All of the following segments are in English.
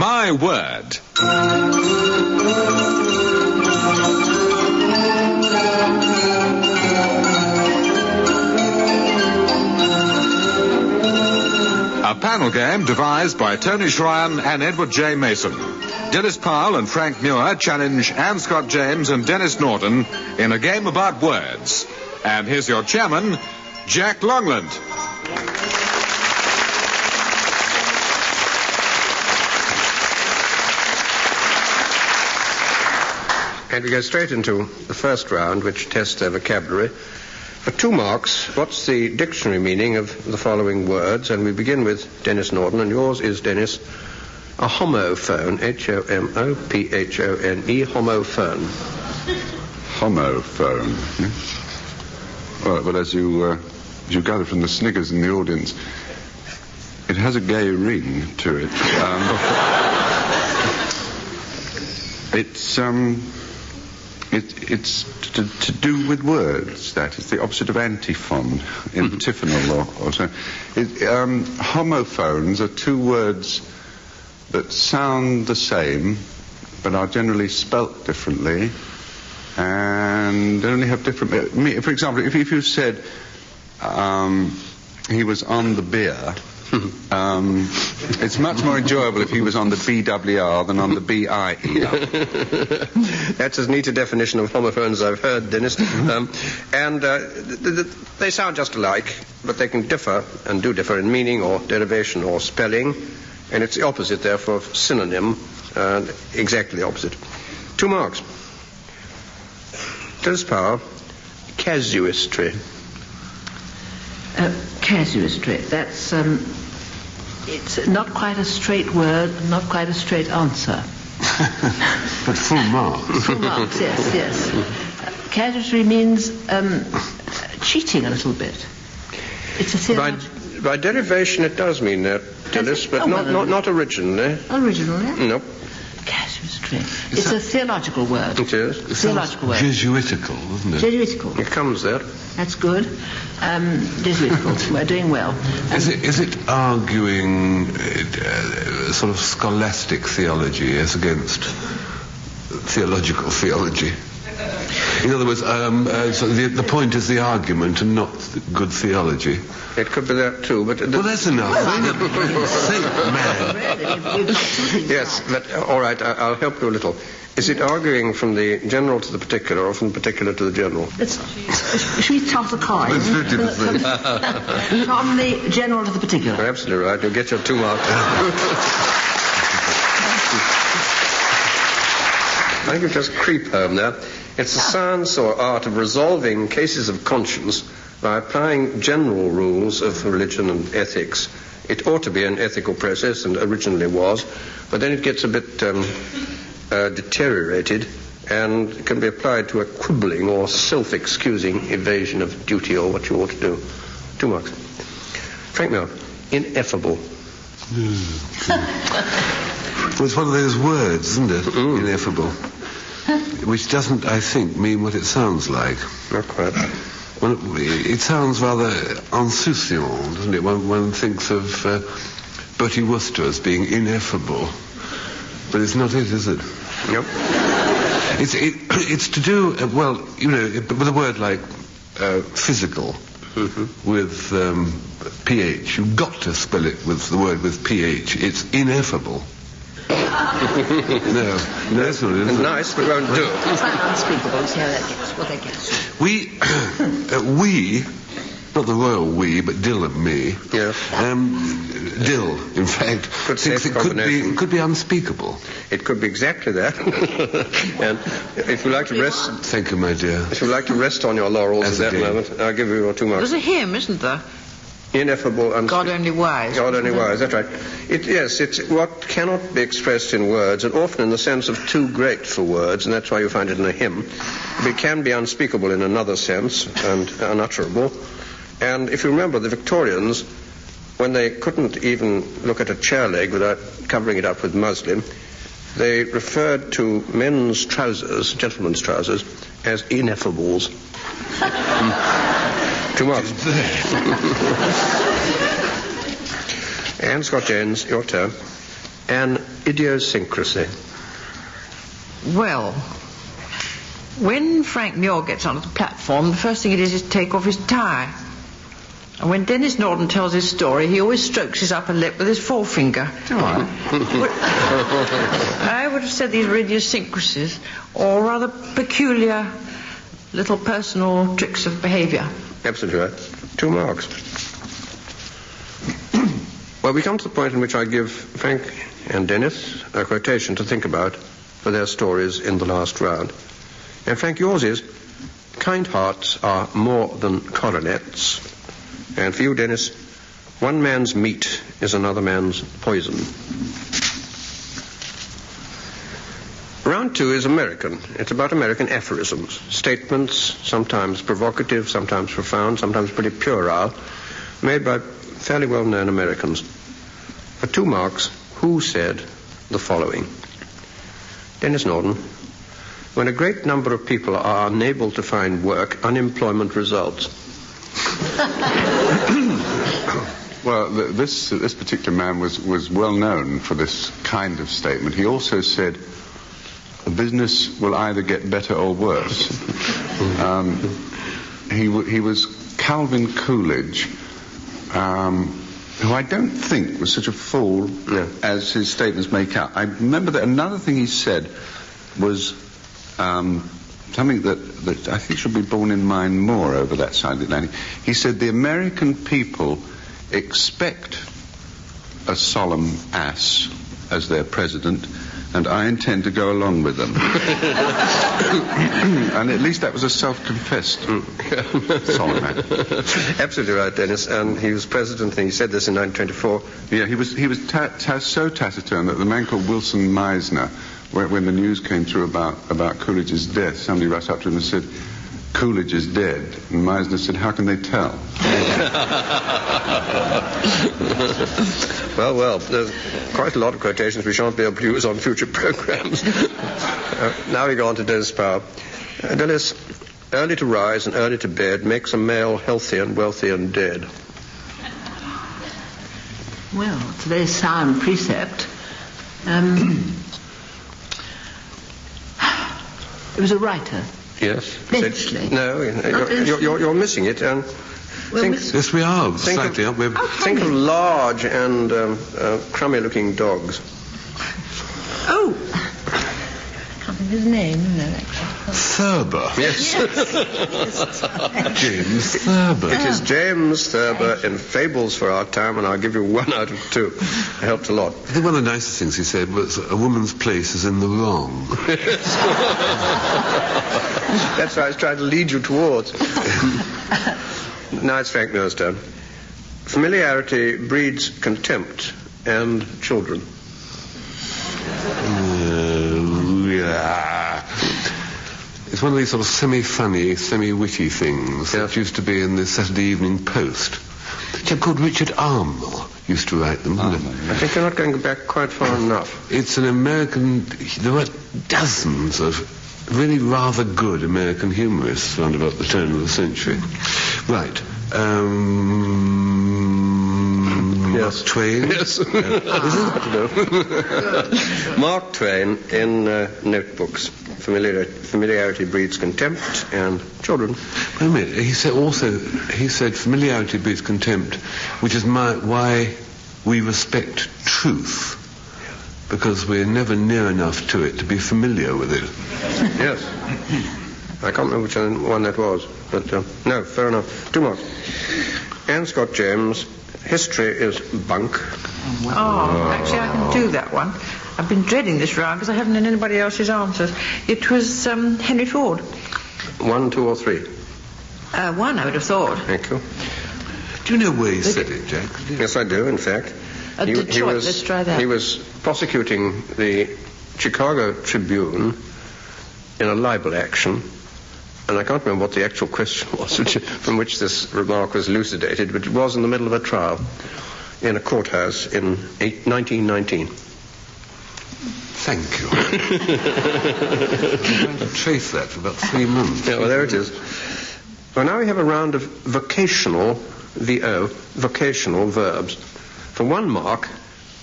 My word. A panel game devised by Tony Schreian and Edward J. Mason. Dilys Powell and Frank Muir challenge Anne Scott James and Denis Norden in a game about words. And here's your chairman, Jack Longland. And we go straight into the first round, which tests their vocabulary. For 2 marks, what's the dictionary meaning of the following words? And we begin with Denis Norden, and yours is, Denis, a homophone, H-O-M-O-P-H-O-N-E, homophone. Homophone. Well, as you gather from the sniggers in the audience, it has a gay ring to it. It's to do with words. That is the opposite of antiphon, antiphonal or so. Homophones are 2 words that sound the same, but are generally spelt differently, and only have different. For example, if you said he was on the beer. It's much more enjoyable if he was on the BWR than on the BIER. That's as neat a definition of homophones as I've heard, Denis. They sound just alike, but they can differ, and do differ, in meaning or derivation or spelling, and it's the opposite, therefore, of synonym, and exactly the opposite. 2 marks. Dilys Powell, casuistry. Casuistry, that's, it's not quite a straight word, not quite a straight answer. But full marks. Full marks, yes. Casuistry means cheating a little bit. It's a theological... By derivation, it does mean that, Dilys, but not originally. Originally? Nope. Casuistry. It's a theological word. It is. Theological word. Jesuitical, isn't it? Jesuitical. It comes there. That's good. Jesuitical. We're doing well. Is it arguing sort of scholastic theology as against theological theology? In other words, so the point is the argument and not good theology. It could be that too, but... Well, that's enough. Think, man. Yes, but all right, I'll help you a little. Is it arguing from the general to the particular, or from the particular to the general? Should we toss a coin? It's 50%. From the general to the particular. You're absolutely right. You'll get your 2 marks. I think you've just creep home there. It's the science or art of resolving cases of conscience by applying general rules of religion and ethics. It ought to be an ethical process, and originally was, but then it gets a bit deteriorated, and it can be applied to a quibbling or self-excusing evasion of duty or what you ought to do. 2 marks. Frank Muir, ineffable. Well, it's one of those words, isn't it? Ineffable. Which doesn't, I think, mean what it sounds like. Not quite. Well, it sounds rather insouciant, doesn't it? One thinks of Bertie Wooster as being ineffable. But it's not it, is it? Nope. It's to do, with a word like physical, with PH. You've got to spell it with the word with PH. It's ineffable. No, that's not it. Nice, but won't do. It's like unspeakable. See how that gets, what that gets. We, not the royal we, but Dill and me. Yeah. Dill, in fact, thinks it could be unspeakable. It could be exactly that. And if you like to rest... Thank you, my dear. If you like to rest on your laurels at that moment, I'll give you your 2 marks. There's a hymn, isn't there? Ineffable, God only wise. God only wise, that's right. Yes, it's what cannot be expressed in words, and often in the sense of too great for words, and that's why you find it in a hymn. It can be unspeakable in another sense, and unutterable. And if you remember, the Victorians, when they couldn't even look at a chair leg without covering it up with muslin, they referred to men's trousers, gentlemen's trousers, as ineffables. 2 marks. Anne Scott James, your turn. An idiosyncrasy. Well, when Frank Muir gets onto the platform, the first thing he does is take off his tie. And when Denis Norden tells his story, he always strokes his upper lip with his forefinger. I would have said these were idiosyncrasies, or rather peculiar little personal tricks of behaviour. Absolutely right. 2 marks. Well, we come to the point in which I give Frank and Denis a quotation to think about for their stories in the last round. And Frank, yours is, kind hearts are more than coronets. And for you, Denis, one man's meat is another man's poison. Round 2 is American. It's about American aphorisms, statements, sometimes provocative, sometimes profound, sometimes pretty puerile, made by fairly well-known Americans. For 2 marks, who said the following? Denis Norden, when a great number of people are unable to find work, unemployment results. Well, this particular man was well known for this kind of statement. He also said, a business will either get better or worse. He was Calvin Coolidge, who I don't think was such a fool as his statements make out. I remember that another thing he said was something that I think should be borne in mind more over that side of the Atlantic. He said, the American people expect a solemn ass as their president, and I intend to go along with them. And at least that was a self-confessed solemn ass. Absolutely right, Denis. And he was president, and he said this in 1924. Yeah, he was so taciturn that the man called Wilson Meisner, when the news came through about Coolidge's death, somebody rushed up to him and said, Coolidge is dead. And Meisner said, how can they tell? Well, there's quite a lot of quotations we shan't be able to use on future programs. Now we go on to Denis Powell. Denis, early to rise and early to bed makes a male healthy and wealthy and dead. Well, it's a very sound precept. It was a writer. Yes. Basically. No, you're missing it. Yes, we are. Slightly, aren't we? Think of large and crummy-looking dogs. Oh! I can't think of his name, no, actually. Thurber. Yes. James Thurber. It is James Thurber in Fables for Our Time, and I'll give you 1 out of 2. It helped a lot. I think one of the nicest things he said was, a woman's place is in the wrong. That's what I was trying to lead you towards. Now it's Frank Muir's turn. Familiarity breeds contempt and children. It's one of these sort of semi-funny, semi-witty things that used to be in the Saturday Evening Post. A chap called Richard Armel used to write them. I think you're not going back quite far enough. It's an American... There were dozens of really rather good American humorists around about the turn of the century. Right. Mark Twain? Yes. Mark Twain in Notebooks. Familiarity breeds contempt and children. Wait a minute. He said familiarity breeds contempt, which is why we respect truth, because we're never near enough to it to be familiar with it. Yes. I can't remember which one that was, but no, fair enough. 2 more. Anne Scott James, history is bunk. Actually, I can do that one. I've been dreading this round because I haven't had anybody else's answers. It was Henry Ford. 1, 2, or 3? 1, I would have thought. Thank you. Do you know where he said it, Jack? Yes, I do, in fact. Detroit, let's try that. He was prosecuting the Chicago Tribune in a libel action, and I can't remember what the actual question was from which this remark was elucidated, but it was in the middle of a trial in a courthouse in 1919. Thank you. I'm trying to trace that for about 3 months. Yeah, well, there it is. Well, now we have a round of vocational, vocational verbs. For 1 mark,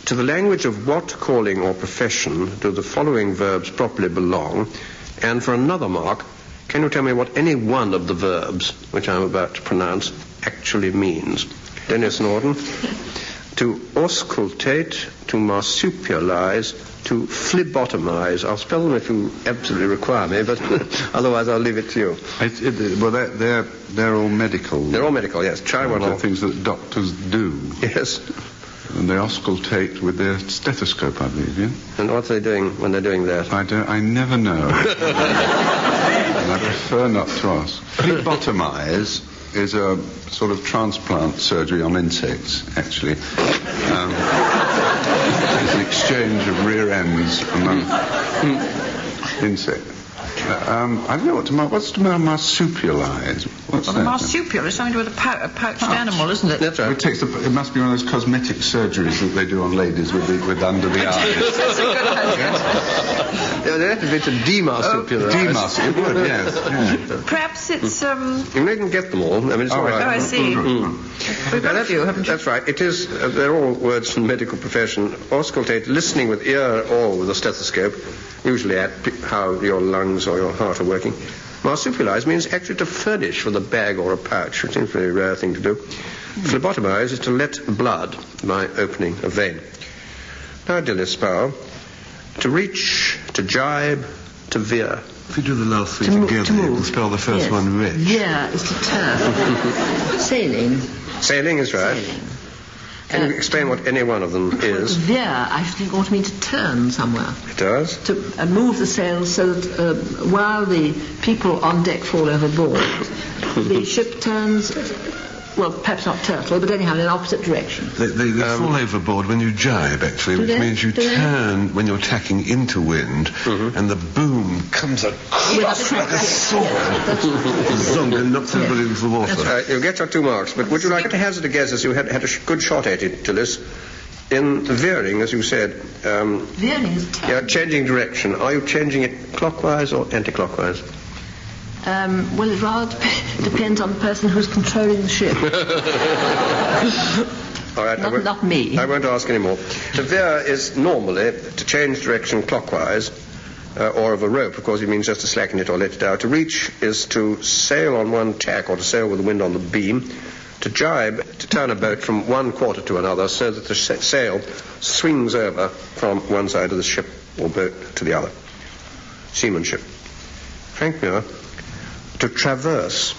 To the language of what calling or profession do the following verbs properly belong? And for another mark, can you tell me what any one of the verbs, which I'm about to pronounce, actually means? Denis Norden. To auscultate, to marsupialise, to phlebotomise. I'll spell them if you absolutely require me, but otherwise I'll leave it to you. Well, they're all medical. They're all medical, yes. Try one They're more. things that doctors do. Yes. And they auscultate with their stethoscope, I believe, yeah? And what are they doing when they're doing that? I never know. And I prefer not to ask. Phlebotomise is a sort of transplant surgery on insects, actually. It's an exchange of rear ends among insects. I don't know what's to marsupialise. What's Well, that? a marsupial is something to do with a pouched animal, isn't it? That's right. It must be one of those cosmetic surgeries that they do on ladies with under the eyes. Yeah, they have to be to demarsupialise. It would, yes. Yeah. Perhaps it's, You needn't get them all. I mean, it's all right. Oh, I see. We've got a few, haven't you? That's right. It is. They're all words from the medical profession. Auscultate, listening with ear or with a stethoscope, usually at how your lungs or your heart are working. Marsupialise means actually to furnish with a bag or a pouch, which seems a very rare thing to do. Phlebotomise is to let blood by opening a vein. Now, Dilys, Powell, to reach, to gybe, to veer. If you do the last three To together, to you move. can spell the first Yes. one rich. Veer is to turn. Sailing. Sailing is right. Sailing. Can you explain what any one of them is? Veer, I think, ought to mean to turn somewhere. It does. To move the sails so that while the people on deck fall overboard, the ship turns, well, perhaps not turtle, but anyhow in an opposite direction. They fall overboard when you jibe, actually, Do which they? means you Do they? turn when you're tacking into wind, and the boom comes across like a sword. Zong, and knocks everybody into the water. You'll get your 2 marks, but would you like to hazard a guess, as you had a good shot at it, Dilys? In veering, as you said, Veering is turn. you're changing direction. Are you changing it clockwise or anti-clockwise? Well, it rather depends on the person who's controlling the ship. All right, Not me. I won't ask any more. To veer is normally to change direction clockwise, or of a rope, of course, it means just to slacken it or let it out. To reach is to sail on one tack or to sail with the wind on the beam. To jibe, to turn a boat from one quarter to another so that the sail swings over from one side of the ship or boat to the other. Seamanship. Frank Muir. To traverse,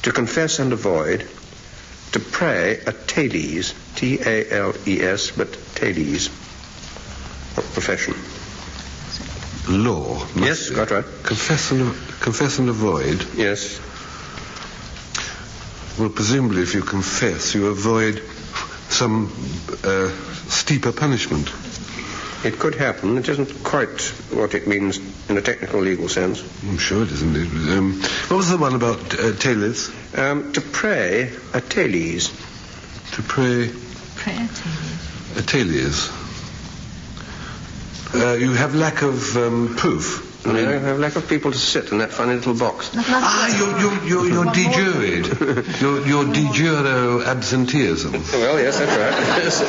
to confess and avoid, to pray a Thales, T-A-L-E-S, but Thales. What profession? Law. Yes, quite right. Confess and avoid. Yes. Well, presumably if you confess, you avoid some steeper punishment. It could happen. It isn't quite what it means in a technical legal sense. I'm sure it isn't. What was the one about Thales? To pray a Thales. To pray a Thales. You have lack of proof. I have lack of people to sit in that funny little box. You're de-juried. You're de jure absenteeism. Well, yes, that's right. Yes.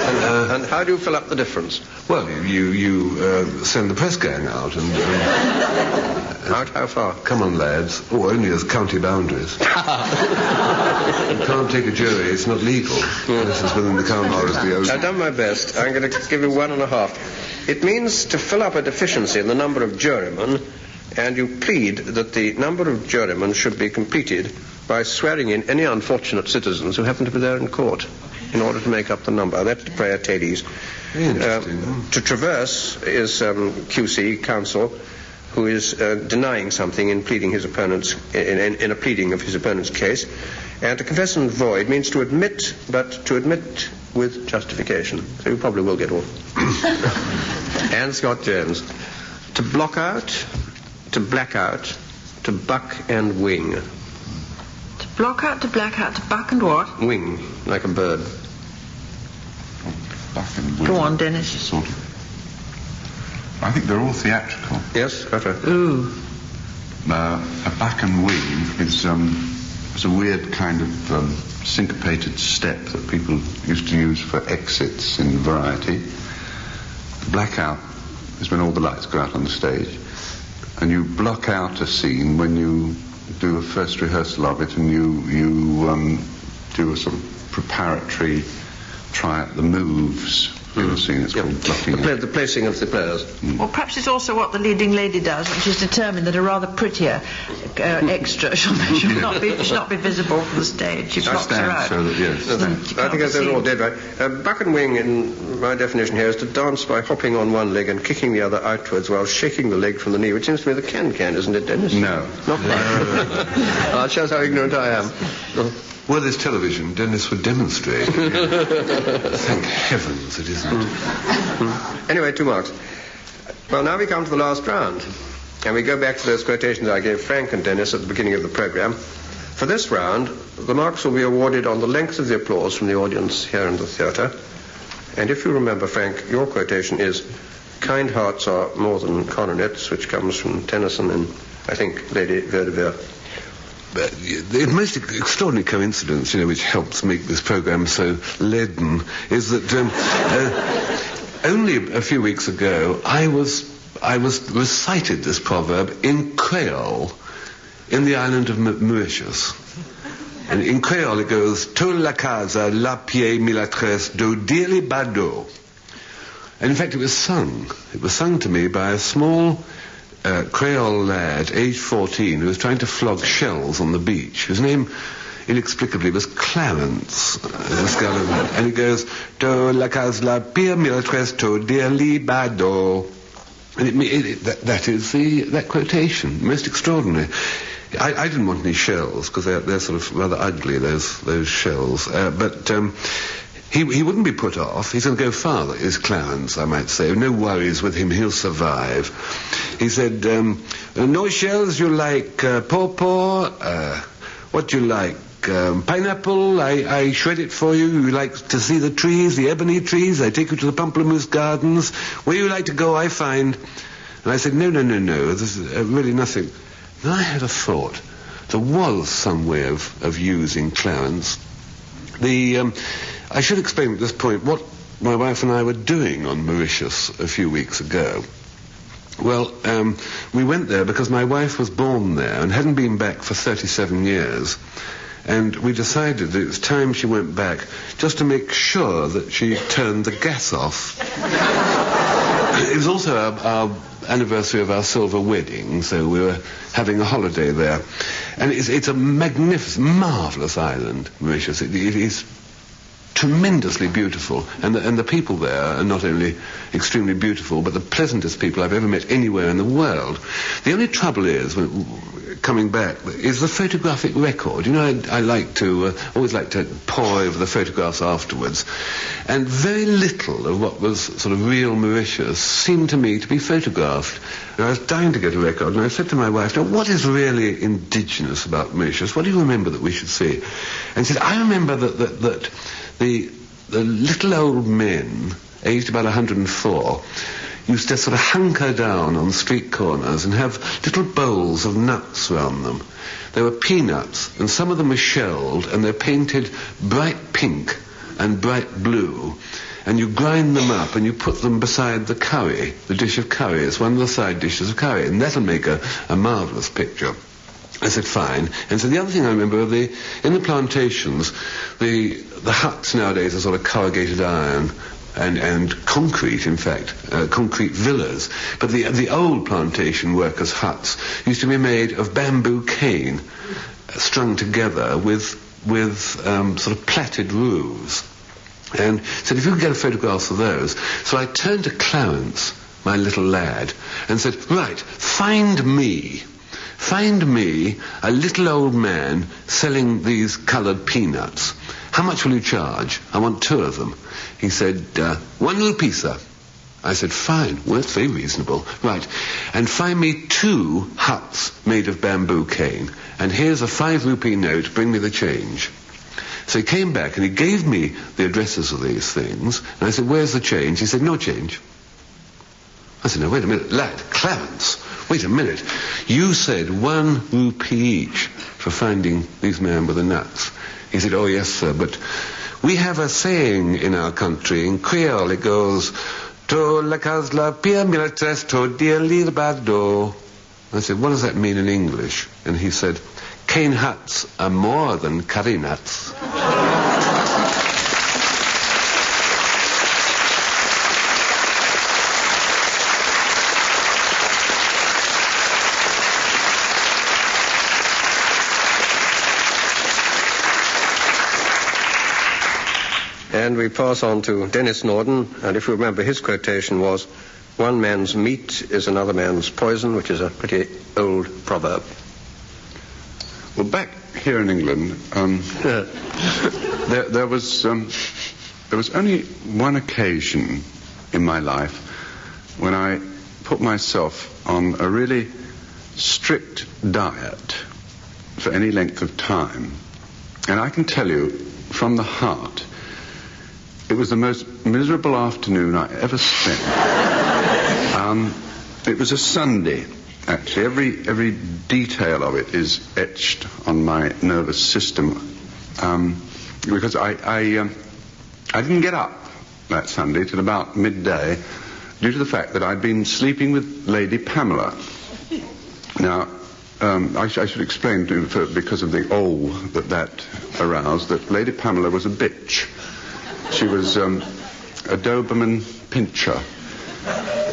And how do you fill up the difference? Well, you send the press gang out and... Out how far? Come on, lads. Oh, only as county boundaries. You can't take a jury. It's not legal. This is within the county. I've done my best. I'm going to give you 1.5. It means to fill up a deficiency in the number of jurymen, and you plead that the number of jurymen should be completed by swearing in any unfortunate citizens who happen to be there in court in order to make up the number. That's to pray a Thales. Interesting. To traverse is QC, counsel, who is denying something in pleading his opponent's in a pleading of his opponent's case. And to confess and void means to admit, but to admit with justification. So you probably will get all. And Scott Jones. To block out, to black out, to buck and wing. To block out, to black out, to buck and what? Wing, like a bird. Go on, Dennis. Sort of. I think they're all theatrical. Yes, that's right. Ooh. A back and wing is a weird kind of syncopated step that people used to use for exits in Variety. blackout is when all the lights go out on the stage, and you block out a scene when you do a first rehearsal of it, and you do a sort of preparatory try at the moves in the scene. It's called blocking. The placing of the players. Well, perhaps it's also what the leading lady does when she's determined that a rather prettier extra should not be visible from the stage. She blocks her out. So that, yes. I think they're all dead right. Buck and wing, in my definition here, is to dance by hopping on one leg and kicking the other outwards while shaking the leg from the knee, which seems to me the can-can, isn't it, Dennis? No. Not that. It shows how ignorant I am. Were this television, Dennis would demonstrate. Thank heavens it isn't. Anyway, 2 marks. Well, now we come to the last round. And we go back to those quotations I gave Frank and Dennis at the beginning of the programme. For this round, the marks will be awarded on the length of the applause from the audience here in the theatre. And if you remember, Frank, your quotation is, "Kind hearts are more than coronets," which comes from Tennyson and, I think, Lady Veer. The most extraordinary coincidence, which helps make this programme so leaden, is that only a few weeks ago I was recited this proverb in Creole in the island of Mauritius. And in Creole it goes, "Tout la casa, la pied milatres do dearly bado." And in fact it was sung. It was sung to me by a small Creole lad, aged 14, who was trying to flog shells on the beach. His name, inexplicably, was Clarence. And he goes, "To la case la pire milatres to dearly bado." And that is that quotation. Most extraordinary. I didn't want any shells, because they're sort of rather ugly, those shells. But he wouldn't be put off. He's going to go farther, is Clarence, I might say. No worries with him, he'll survive. He said, "No shells, you like pawpaw? What do you like? Pineapple? I shred it for you. You like to see the trees, the ebony trees? I take you to the pamplemousse gardens. Where you like to go, I find." And I said, no, there's really nothing. Then I had a thought. There was some way of using Clarence. I should explain at this point what my wife and I were doing on Mauritius a few weeks ago. Well, we went there because my wife was born there and hadn't been back for 37 years. And we decided that it was time she went back just to make sure that she turned the gas off. It was also our anniversary of our silver wedding, so we were having a holiday there. And it's a magnificent, marvellous island, Mauritius. It is tremendously beautiful, and the people there are not only extremely beautiful, but the pleasantest people I've ever met anywhere in the world. The only trouble is, coming back, is the photographic record. I like to always like to pore over the photographs afterwards, and very little of what was sort of real Mauritius seemed to me to be photographed. And I was dying to get a record, and I said to my wife, "Now, what is really indigenous about Mauritius? What do you remember that we should see?" And she said, "I remember that the little old men, aged about 104, used to sort of hunker down on street corners and have little bowls of nuts around them. They were peanuts, and some of them were shelled, and they're painted bright pink and bright blue, and you grind them up and you put them beside the curry, the dish of curry. It's one of the side dishes of curry, and that'll make a marvellous picture." I said, "Fine." And so the other thing I remember, in the plantations, the huts nowadays are sort of corrugated iron and concrete, in fact, concrete villas. But the old plantation workers' huts used to be made of bamboo cane strung together with sort of plaited roofs. And said, "If you could get a photograph of those." So I turned to Clarence, my little lad, and said, "Right, find me a little old man selling these coloured peanuts. How much will you charge? I want 2 of them." He said, 1 rupee. I said, "Fine, well, that's very reasonable. Right, and find me 2 huts made of bamboo cane, and here's a 5 rupee note, bring me the change." So he came back and he gave me the addresses of these things, and I said, "Where's the change?" He said, "No change." I said, "No, wait a minute, lad, Clarence, wait a minute. You said 1 rupee each for finding these men with the nuts." He said, "Oh, yes, sir, but we have a saying in our country, in Creole, it goes, To la casa la pia milatres to dia lirbado. I said, what does that mean in English? And he said, cane hats are more than coronets. And we pass on to Denis Norden, and if you remember, his quotation was, one man's meat is another man's poison, which is a pretty old proverb. Well, back here in England, there was only one occasion in my life when I put myself on a really strict diet for any length of time. And I can tell you from the heart, it was the most miserable afternoon I ever spent. It was a Sunday, actually. Every detail of it is etched on my nervous system. Because I didn't get up that Sunday till about midday due to the fact that I'd been sleeping with Lady Pamela. Now, I should explain because of the awe that aroused, that Lady Pamela was a bitch. She was a Doberman Pinscher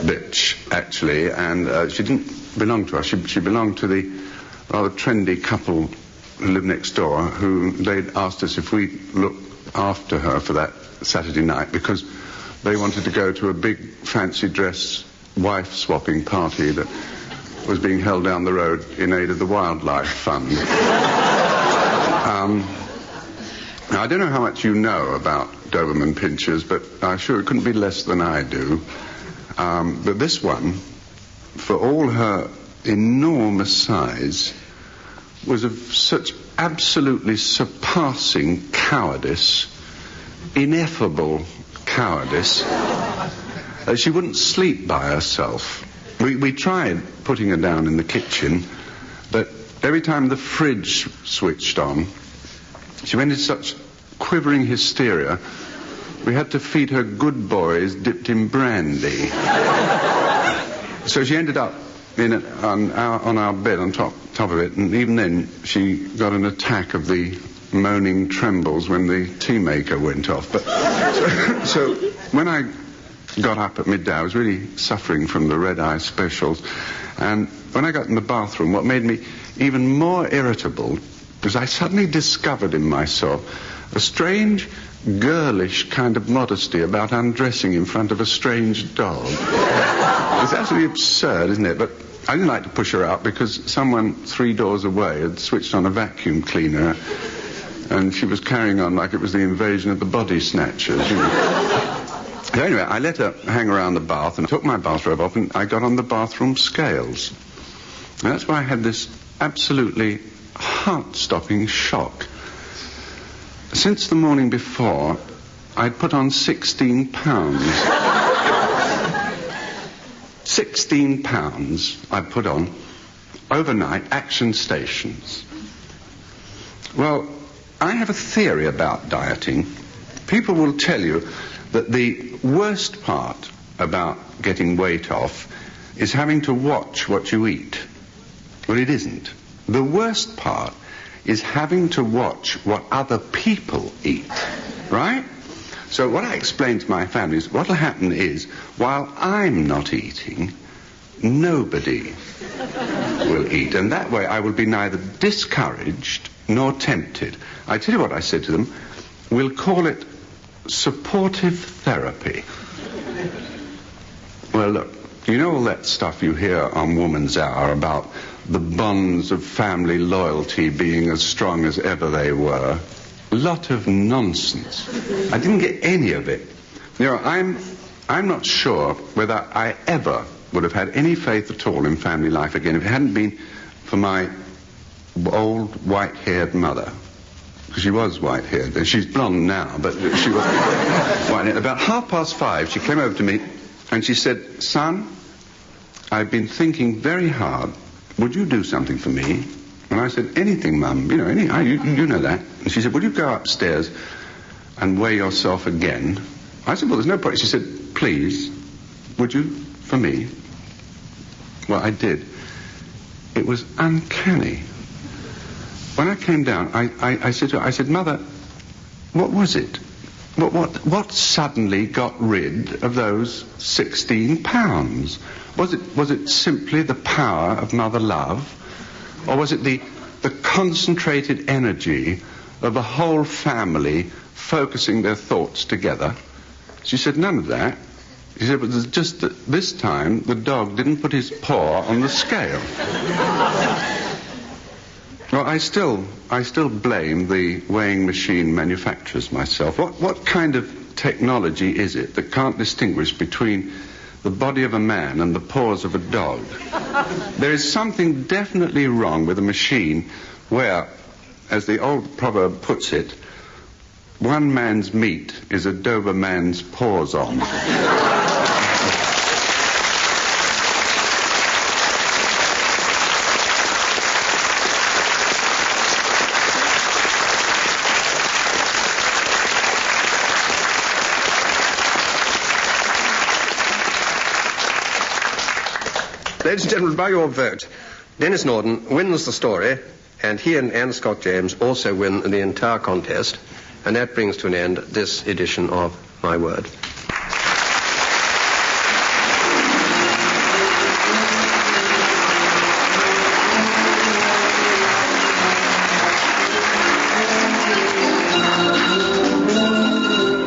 bitch, actually, and she didn't belong to us. She belonged to the rather trendy couple who lived next door, who they'd asked us if we'd look after her for that Saturday night because they wanted to go to a big fancy dress wife-swapping party that was being held down the road in aid of the Wildlife Fund. Now, I don't know how much you know about Doberman Pinschers, but I'm sure it couldn't be less than I do. But this one, for all her enormous size, was of such absolutely surpassing cowardice, ineffable cowardice, that she wouldn't sleep by herself. We tried putting her down in the kitchen, but every time the fridge switched on, she went into such quivering hysteria, we had to feed her good boys dipped in brandy. So she ended up on our bed on top of it, and even then she got an attack of the moaning trembles when the tea maker went off. But so when I got up at midday, I was really suffering from the red-eye specials, and when I got in the bathroom, what made me even more irritable was I suddenly discovered in myself a strange, girlish kind of modesty about undressing in front of a strange dog. It's absolutely absurd, isn't it? But I didn't like to push her out because someone 3 doors away had switched on a vacuum cleaner and she was carrying on like it was the invasion of the body snatchers, you know. So anyway, I let her hang around the bath and took my bathrobe off and I got on the bathroom scales. And that's why I had this absolutely heart-stopping shock. Since the morning before, I'd put on 16 pounds. 16 pounds I'd put on overnight action stations. Well, I have a theory about dieting. People will tell you that the worst part about getting weight off is having to watch what you eat. Well, it isn't. The worst part is having to watch what other people eat, right? So what I explain to my family is what will happen is, while I'm not eating, nobody will eat. And that way I will be neither discouraged nor tempted. I tell you what I said to them, we'll call it supportive therapy. Well, look, you know all that stuff you hear on Woman's Hour about the bonds of family loyalty being as strong as ever they were? A lot of nonsense. I didn't get any of it. You know, I'm not sure whether I ever would have had any faith at all in family life again if it hadn't been for my old white-haired mother. Because she was white-haired. She's blonde now, but she was white-haired. About 5:30, she came over to me and she said, "Son, I've been thinking very hard. Would you do something for me?" And I said, "Anything, Mum. You know, you know that." And she said, "Would you go upstairs and weigh yourself again?" I said, "Well, there's no point." She said, "Please." Would you? For me? Well, I did. It was uncanny. When I came down, I said to her, I said, Mother, what was it? What suddenly got rid of those 16 pounds? Was it simply the power of mother love? Or was it the concentrated energy of the whole family focusing their thoughts together? She said, none of that. She said, but it's just that this time the dog didn't put his paw on the scale. Well, I still blame the weighing machine manufacturers myself. What kind of technology is it that can't distinguish between the body of a man and the paws of a dog? There is something definitely wrong with a machine where, as the old proverb puts it, one man's meat is a Doberman's paws on. Ladies and gentlemen, by your vote, Denis Norden wins the story, and he and Anne Scott James also win the entire contest, and that brings to an end this edition of My Word.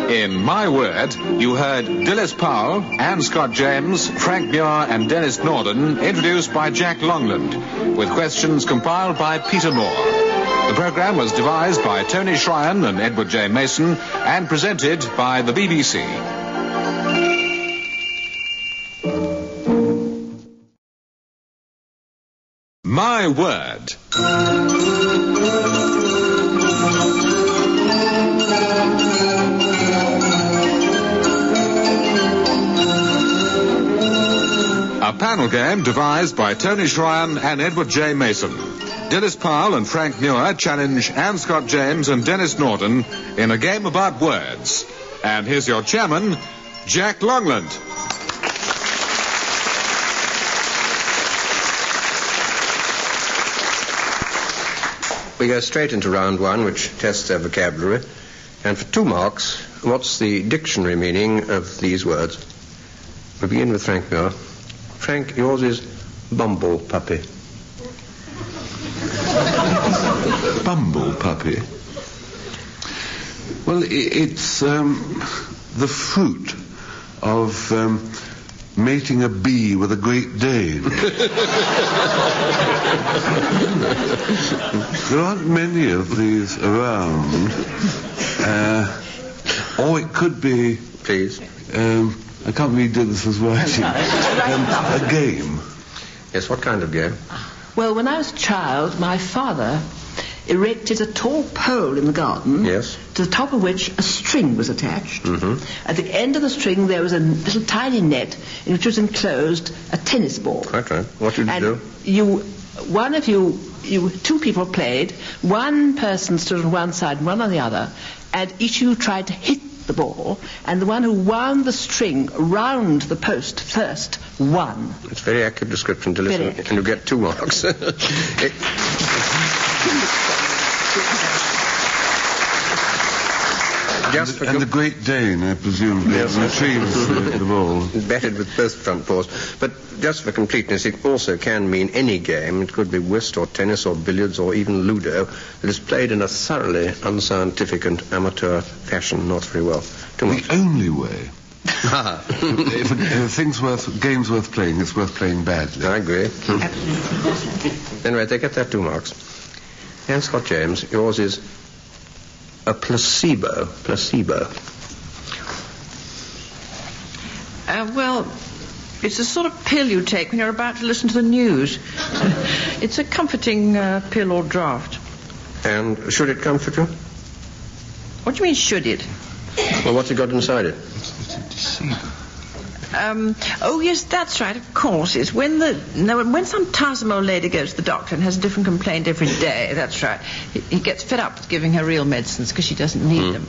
In My Word, you heard Dilys Powell, Anne Scott James, Frank Muir and Denis Norden, introduced by Jack Longland, with questions compiled by Peter Moore. The programme was devised by Tony Shryan and Edward J. Mason and presented by the BBC. My Word. A panel game devised by Tony Shryan and Edward J. Mason. Dilys Powell and Frank Muir challenge Anne Scott James and Denis Norden in a game about words. And here's your chairman, Jack Longland. We go straight into round one, which tests their vocabulary. And for 2 marks, what's the dictionary meaning of these words? We begin with Frank Muir. Frank, yours is bumble puppy. Bumble puppy. Well, it's the fruit of mating a bee with a Great Dane. There aren't many of these around. Or it could be... Please. I can't believe Dilys was writing. A game. Yes, what kind of game? Well, when I was a child, my father erected a tall pole in the garden, Yes. to the top of which a string was attached. Mm-hmm. At the end of the string there was a little tiny net in which was enclosed a tennis ball. Quite right. What did you do? Two people played, one person stood on one side and one on the other, and each of you tried to hit the ball, and the one who wound the string round the post first won. It's a very accurate description to listen, and you get 2 marks. And the Great Dane, I presume, retrieves the ball. Batted with both front paws. But just for completeness, it also can mean any game. It could be whist or tennis or billiards or even ludo that is played in a thoroughly unscientific and amateur fashion. Not very well. The only way. If a game's worth playing, it's worth playing badly. I agree. Anyway, they get that 2 marks. Anne Scott James, yours is a placebo. Placebo. Well, it's a sort of pill you take when you're about to listen to the news. It's a comforting pill or draught. And should it comfort you? What do you mean, should it? Well, what's it got inside it? Oh, yes, that's right, of course. It's when some tiresome old lady goes to the doctor and has a different complaint every day, that's right. He gets fed up with giving her real medicines because she doesn't need them.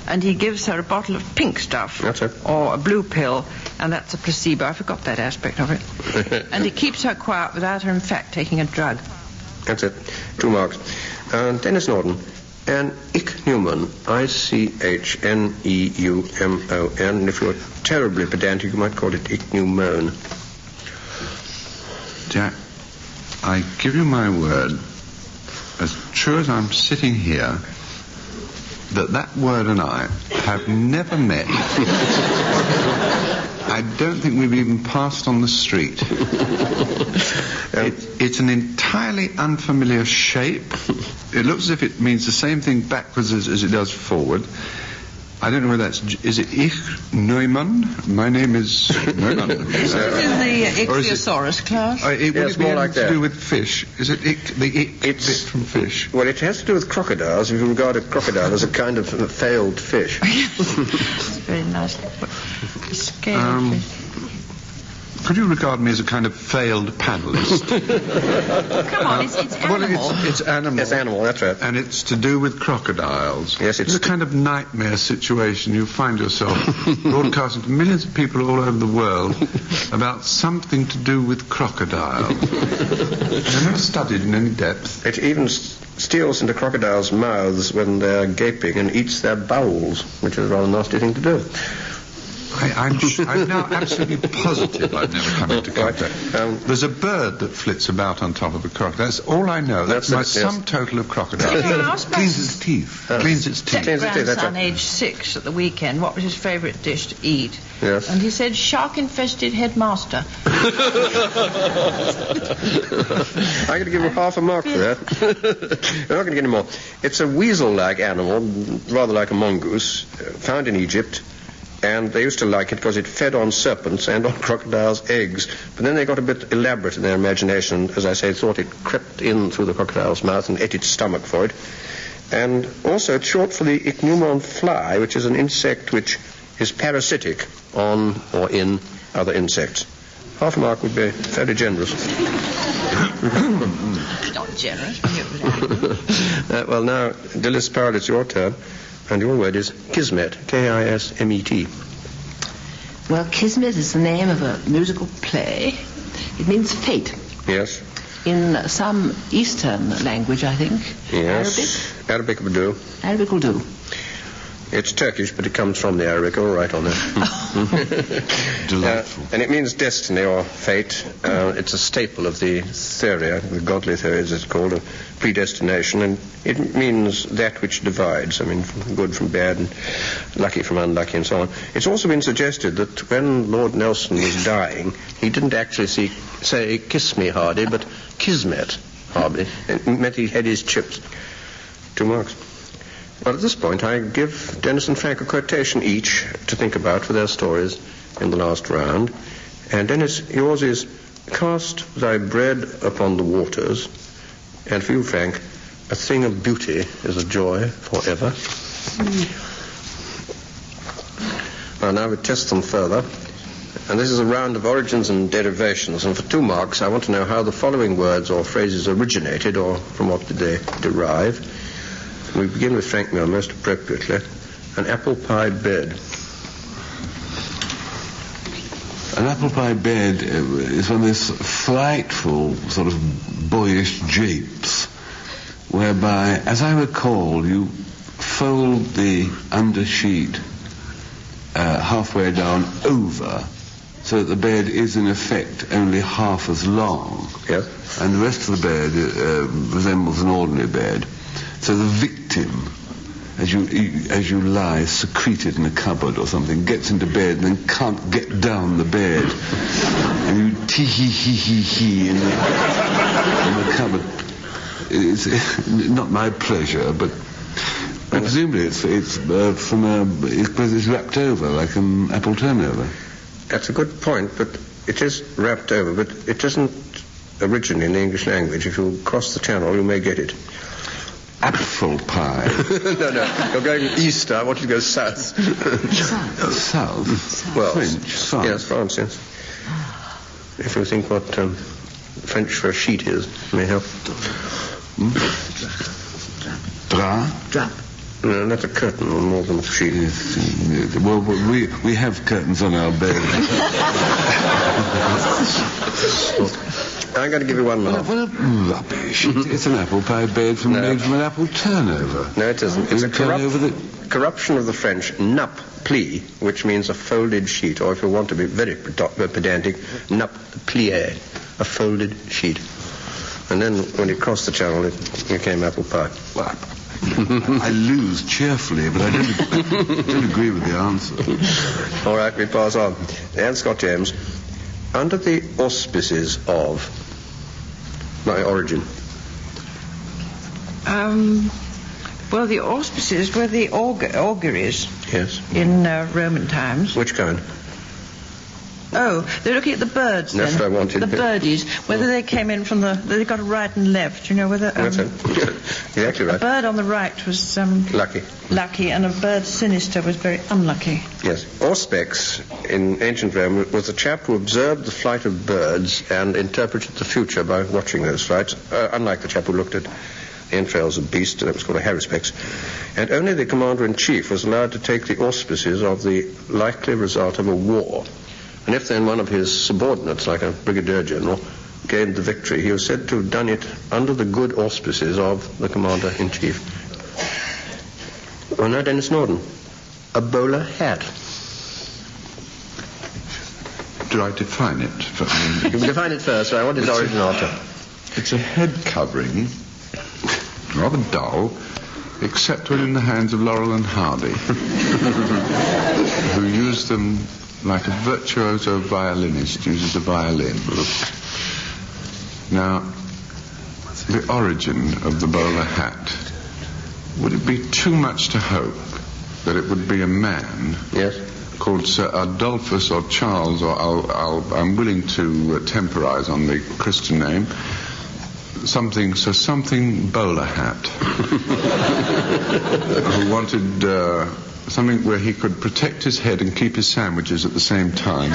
And he gives her a bottle of pink stuff. That's it. Or a blue pill, and that's a placebo. I forgot that aspect of it. And he keeps her quiet without her, in fact, taking a drug. That's it. 2 marks. Denis Norden. An ichneumon, I-C-H-N-E-U-M-O-N. If you're terribly pedantic, you might call it ichneumone. Jack, I give you my word, as true as I'm sitting here, that word and I have never met. I don't think we've even passed on the street. It's an entirely unfamiliar shape. It looks as if it means the same thing backwards as it does forward. I don't know whether that's... Is it Ich Neumann? My name is Neumann. Is it in the Ichthyosaurus class? Would it be more like to that. do with fish? Is it the bit from fish? Well, it has to do with crocodiles. If you regard a crocodile as a kind of failed fish. It's very nice. Scaly fish. Could you regard me as a kind of failed panelist? Come on, it's animal. Well, it's animal. It's animal, that's right. And it's to do with crocodiles. Yes, it's a kind of nightmare situation. You find yourself broadcasting to millions of people all over the world about something to do with crocodiles. I've never studied in any depth. It even steals into crocodiles' mouths when they're gaping and eats their bowels, which is a rather nasty thing to do. I'm now absolutely positive I've never come into contact. There's a bird that flits about on top of a crocodile. That's all I know. That's my sum total of crocodiles. Cleans its teeth. Cleans its teeth. Jack's grandson, aged 6, at the weekend, what was his favourite dish to eat? Yes. And he said, shark-infested headmaster. I'm going to give you half a mark for that. We're not going to get any more. It's a weasel-like animal, rather like a mongoose, found in Egypt. And they used to like it because it fed on serpents and on crocodiles' eggs. But then they got a bit elaborate in their imagination. As I say, thought it crept in through the crocodile's mouth and ate its stomach for it. And also it's short for the ichneumon fly, which is an insect which is parasitic on or in other insects. Half a mark would be fairly generous. Not generous. Well, now, Dilys, Powell, it's your turn. And your word is Kismet, K-I-S-M-E-T. Well, Kismet is the name of a musical play. It means fate. Yes. In some Eastern language, I think. Yes. Arabic will do. Arabic will do. It's Turkish, but it comes from the Arabic, all right on there. Delightful. And it means destiny or fate. It's a staple of the theory, the godly theory, as it's called, of predestination, and it means that which divides, from good from bad and lucky from unlucky and so on. It's also been suggested that when Lord Nelson was dying, he didn't actually say, kiss me, Hardy, but kismet, Hardy. It meant he had his chips. 2 marks. Well, at this point, I give Denis and Frank a quotation each to think about for their stories in the last round. And Denis, yours is, cast thy bread upon the waters, and for you, Frank, a thing of beauty is a joy forever. Well, now we test them further. And this is a round of origins and derivations, and for 2 marks, I want to know how the following words or phrases originated, or from what did they derive. We begin with Frank Muir, most appropriately. An apple pie bed. An apple pie bed is one of those frightful sort of boyish japes, whereby, as I recall, you fold the undersheet halfway down over, so that the bed is in effect only half as long. Yes. And the rest of the bed resembles an ordinary bed. So the victim, as you lie secreted in a cupboard or something, gets into bed and then can't get down the bed, and you tee-hee-hee-hee-hee in the cupboard. It's not my pleasure, but presumably it's wrapped over like an apple turnover. That's a good point, but it is wrapped over, but it doesn't originate in the English language. If you cross the channel, you may get it. apple pie. No. You're going east. I want you to go south. South? Well, French, France. Yes, France, yes. If you think what French for sheet is, may help. Drap? No, that's a curtain on more than a sheet. Yes. Well, we have curtains on our bed. I'm going to give you one more. What a rubbish. It's an apple pie bed made from an apple turnover. No, it isn't. It's a turnover corruption of the French nappe plie, which means a folded sheet, or if you want to be very pedantic, nappe plié, a folded sheet. And then when it crossed the channel, it became apple pie. I lose cheerfully, but I don't agree with the answer. All right, we pass on. And Scott James, under the auspices of my origin. Well, the auspices were the auguries. Yes. In Roman times. Which kind? Oh, they're looking at the birds then. That's what I wanted. The birdies, whether they came in from they got a right and left, you know, whether... That's it. Exactly right. A bird on the right was... lucky, and a bird sinister was very unlucky. Yes. Auspex, in ancient Rome, was a chap who observed the flight of birds and interpreted the future by watching those flights, unlike the chap who looked at the entrails of beasts, that was called a harispex. And only the commander-in-chief was allowed to take the auspices of the likely result of a war. And if then one of his subordinates, like a brigadier general, gained the victory, he was said to have done it under the good auspices of the commander-in-chief. Well, now, Denis Norden, a bowler hat. Do I define it? You can define it first, but I want its origin after. It's a head covering, rather dull, except when in the hands of Laurel and Hardy, who used them like a virtuoso violinist uses a violin. Now, the origin of the bowler hat, would it be too much to hope that it would be a man called Sir Adolphus or Charles, or I'm willing to temporize on the Christian name, something bowler hat, who wanted something where he could protect his head and keep his sandwiches at the same time,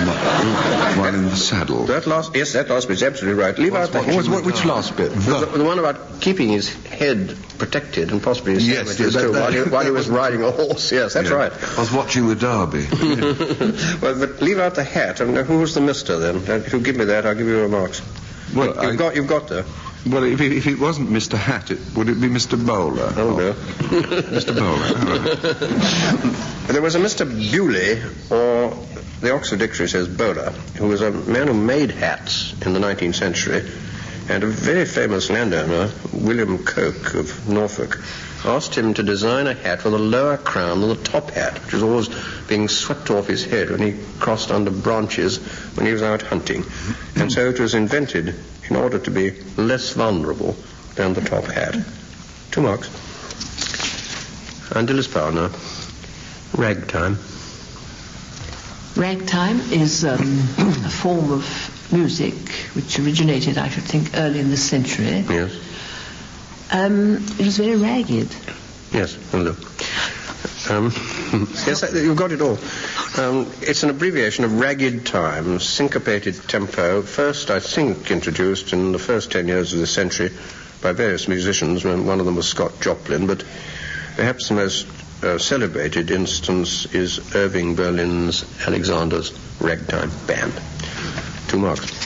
while in the saddle. That last bit is absolutely right. Leave out the head. Which last bit? The one about keeping his head protected and possibly his sandwiches too, while he was riding a horse. Yes, that's right. I was watching the derby. Well, but leave out the hat. And who was the mister then? If you give me that, I'll give you remarks. Well, you've got there. Well, if it wasn't Mr. Hat, would it be Mr. Bowler? Oh, no. Mr. Bowler. There was a Mr. Bewley, or the Oxford Dictionary says Bowler, who was a man who made hats in the 19th century, and a very famous landowner, William Coke of Norfolk, asked him to design a hat with a lower crown than the top hat, which was always being swept off his head when he crossed under branches when he was out hunting. And so it was invented in order to be less vulnerable than the top hat. 2 marks. And Dilys Powell now. Ragtime. Ragtime is a form of music which originated, I should think, early in this century. Yes. It was very ragged. Yes, hello. Yes, you've got it all. It's an abbreviation of ragged time, syncopated tempo, first, I think, introduced in the first 10 years of this century by various musicians. One of them was Scott Joplin, but perhaps the most celebrated instance is Irving Berlin's Alexander's Ragtime Band. 2 marks.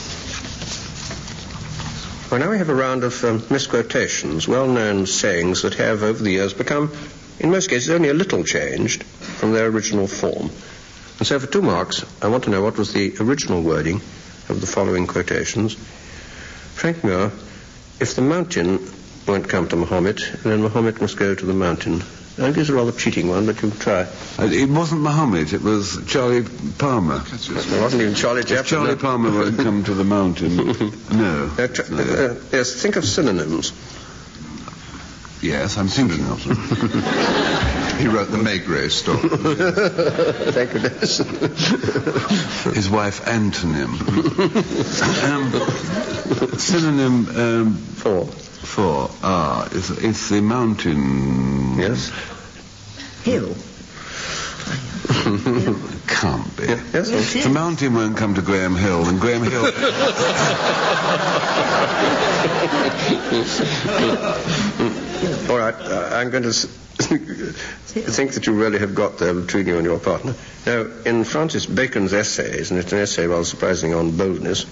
Well, now we have a round of misquotations, well-known sayings that have, over the years, become, in most cases, only a little changed from their original form. And so for 2 marks, I want to know what was the original wording of the following quotations. Frank Muir, if the mountain won't come to Mahomet, then Mahomet must go to the mountain. I think it's a rather cheating one, but you try. It wasn't Mahomet, it was Charlie Palmer. It wasn't even Charlie Chaplin. If Charlie Palmer won't come to the mountain, no. Yes, think of synonyms. Yes, I'm thinking of them. He wrote the Maigret story. Thank you, Dennis. His wife, antonym. Synonym for it's the mountain. Yes. Hill. Can't be. Yes. If the mountain won't come to Graham Hill, then Graham Hill. All right, I'm going to think that you really have got there between you and your partner. Now, in Francis Bacon's essays, and it's an essay rather surprisingly on boldness,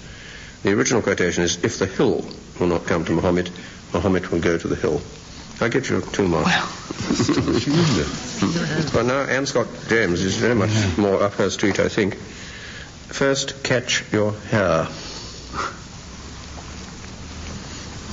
the original quotation is, if the hill will not come to Muhammad, Muhammad will go to the hill. I'll give you 2 marks. Well, now Anne Scott James is very much more up her street, I think. First, catch your hair.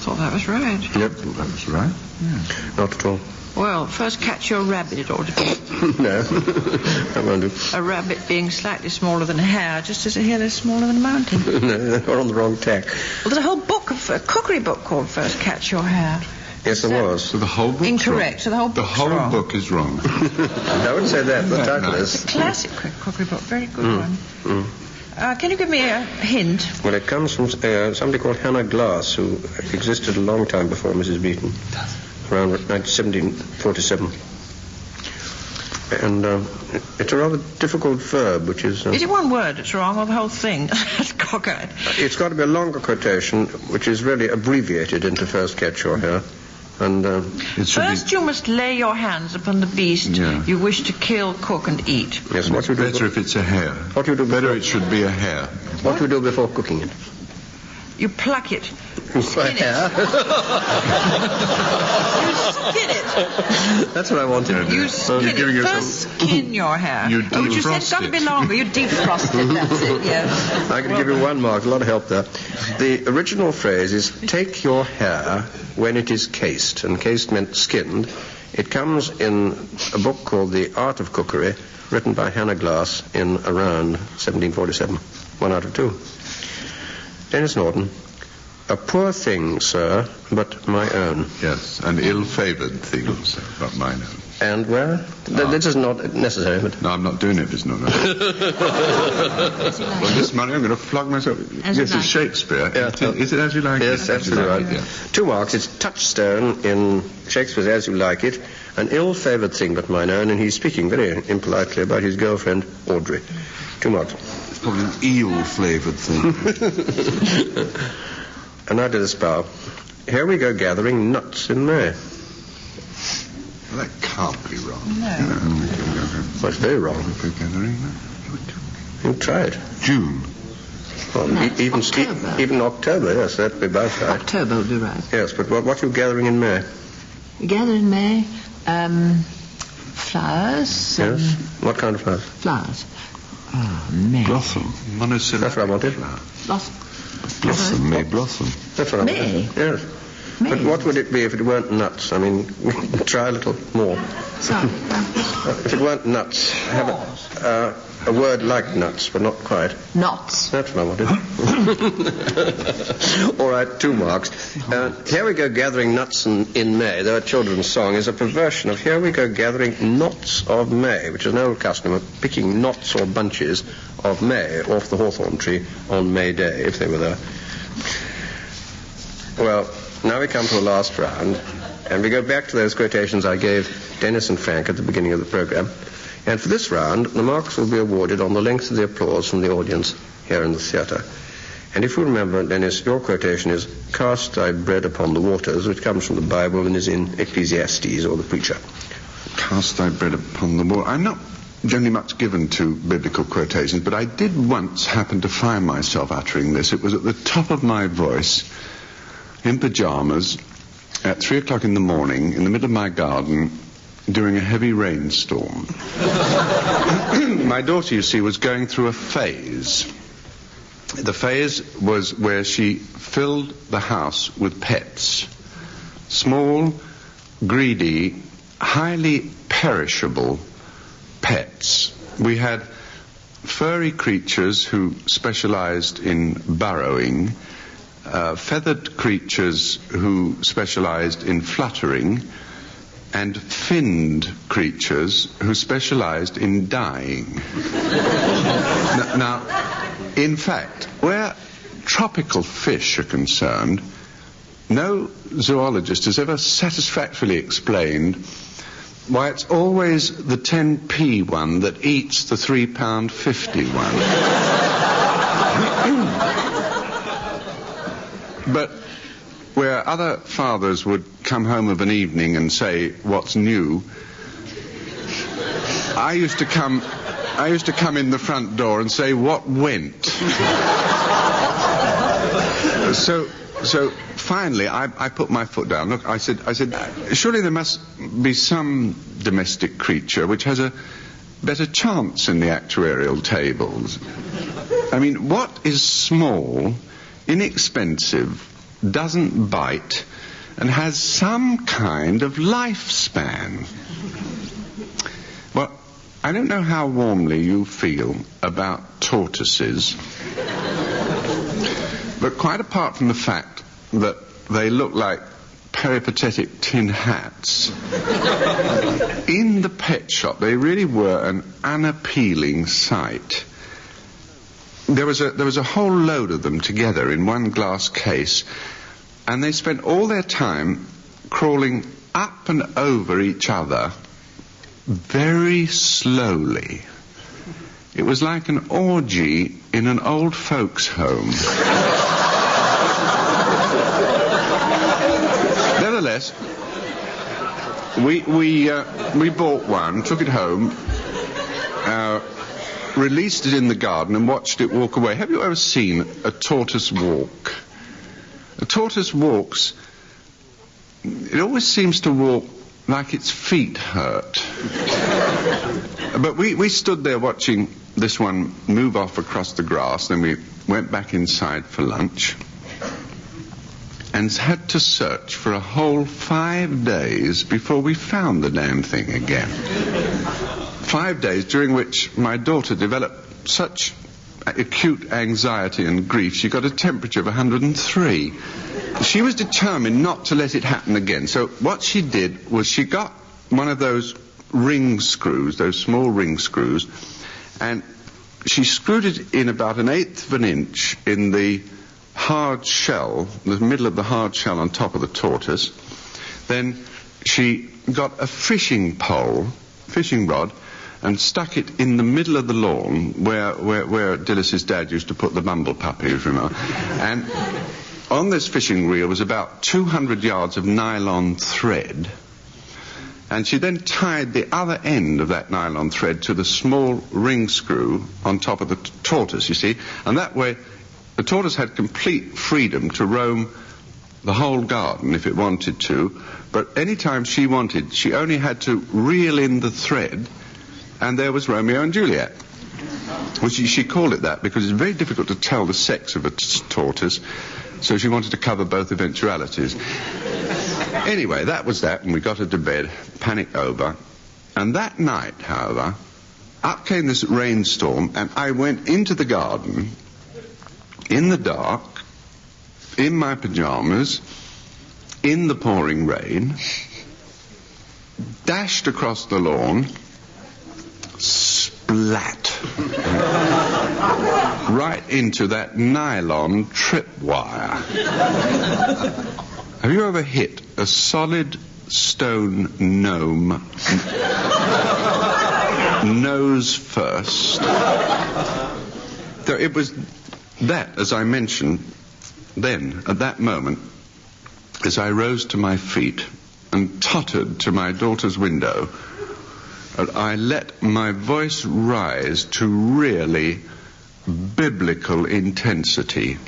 Thought that was right. Yep. That was right. Yeah. Not at all. Well, first catch your rabbit, it ought to be. No, that won't do. A rabbit being slightly smaller than a hare, just as a hill is smaller than a mountain. No, we're on the wrong tack. Well, there's a whole book, a cookery book called First Catch Your Hare. Yes, there was. So the whole book's Incorrect. wrong. So the whole book's The whole wrong. book is wrong. I wouldn't say that. The title is. It's a classic cookery book, very good one. Can you give me a hint? Well, it comes from somebody called Hannah Glass, who existed a long time before Mrs. Beeton, around 1747. And it's a rather difficult verb, which is... Is it one word that's wrong, or the whole thing? That's cockeyed. It's got to be a longer quotation, which is really abbreviated into first catch your hair. And first you must lay your hands upon the beast you wish to kill, cook, and eat. Yes, what you do better if it's a hare. What you do better it should be a hare. What do you do before cooking it? You pluck it. You skin it. You skin it. That's what I wanted. You skin it. First skin your hair. You but you said it's got to be longer. You defrost it. That's it. Yes. I can give you 1 mark. A lot of help there. The original phrase is take your hair when it is cased, and cased meant skinned. It comes in a book called The Art of Cookery, written by Hannah Glass in around 1747. 1 out of 2. Denis Norden. A poor thing, sir, but my own. Yes, an ill-favoured thing, sir, but mine own. And where? This is not necessary, but... No, I'm not doing it, it's not necessary. Well, this money, I'm going to flog myself. As yes, you it's like. Shakespeare. Yeah. Is it As You Like It? Yes, absolutely right. Yeah. 2 marks. It's touchstone in Shakespeare's As You Like It, an ill-favoured thing but mine own, and he's speaking very impolitely about his girlfriend, Audrey. 2 marks. It's probably an eel-flavoured thing. And now to the Powell. Here we go gathering nuts in May. Well, that can't be wrong. No. Well, it's very wrong. You try it. June. Well, even October, yes, that'd be about right. October would be right. Yes, but what are you gathering in May? We gather in May flowers. Yes? What kind of flowers? Flowers. Oh, May. Blossom. Monosyllabic. That's what I wanted. Blossom. Blossom. May blossom. That's what I wanted. May? Yes. May. But what would it be if it weren't nuts? I mean, try a little more. Sorry. If it weren't nuts, have a word like nuts, but not quite. Knots. That's what I wanted. All right, 2 marks. Here we go gathering nuts in May, though a children's song, is a perversion of Here we go gathering knots of May, which is an old custom of picking knots or bunches of May off the hawthorn tree on May Day, if they were there. Well, now we come to the last round, and we go back to those quotations I gave Denis and Frank at the beginning of the program. And for this round, the marks will be awarded on the length of the applause from the audience here in the theatre. And if you remember, Denis, your quotation is, cast thy bread upon the waters, which comes from the Bible and is in Ecclesiastes, or the preacher. Cast thy bread upon the water. I'm not generally much given to biblical quotations, but I did once happen to find myself uttering this. It was at the top of my voice, in pyjamas, at 3 o'clock in the morning, in the middle of my garden, during a heavy rainstorm. My daughter, you see, was going through a phase. The phase was where she filled the house with pets. Small, greedy, highly perishable pets. We had furry creatures who specialized in burrowing, feathered creatures who specialized in fluttering, and finned creatures who specialized in dying. Now, in fact, where tropical fish are concerned, no zoologist has ever satisfactorily explained why it's always the 10p one that eats the £3.50 one. But where other fathers would come home of an evening and say, "What's new?" I used to come in the front door and say, "What went?" So finally, I put my foot down. Look, I said, surely there must be some domestic creature which has a better chance in the actuarial tables. I mean, what is small, inexpensive, doesn't bite, and has some kind of lifespan? Well, I don't know how warmly you feel about tortoises, but quite apart from the fact that they look like peripatetic tin hats, in the pet shop they really were an unappealing sight. There was a whole load of them together in one glass case, and they spent all their time crawling up and over each other very slowly. It was like an orgy in an old folks' home. Nevertheless, we bought one, took it home, released it in the garden and watched it walk away. Have you ever seen a tortoise walk? A tortoise walks, it always seems to walk like its feet hurt. But we stood there watching this one move off across the grass, then we went back inside for lunch and had to search for a whole 5 days before we found the damn thing again. 5 days during which my daughter developed such acute anxiety and grief she got a temperature of 103. She was determined not to let it happen again. So what she did was she got one of those ring screws, those small ring screws, and she screwed it in about 1/8 of an inch in the hard shell, the middle of the hard shell on top of the tortoise. Then she got a fishing rod, and stuck it in the middle of the lawn where Dilys's dad used to put the bumble puppies, remember? And on this fishing reel was about 200 yards of nylon thread. And she then tied the other end of that nylon thread to the small ring screw on top of the tortoise, you see. And that way, the tortoise had complete freedom to roam the whole garden if it wanted to. But any time she wanted, she only had to reel in the thread, and there was Romeo and Juliet. Well, she called it that because it's very difficult to tell the sex of a tortoise, so she wanted to cover both eventualities. Anyway, that was that, and we got her to bed, panic over. And that night, however, up came this rainstorm, and I went into the garden in the dark, in my pajamas, in the pouring rain, dashed across the lawn, splat right into that nylon tripwire. Have you ever hit a solid stone gnome nose first? So it was that, as I mentioned then, at that moment, as I rose to my feet and tottered to my daughter's window, I let my voice rise to really biblical intensity.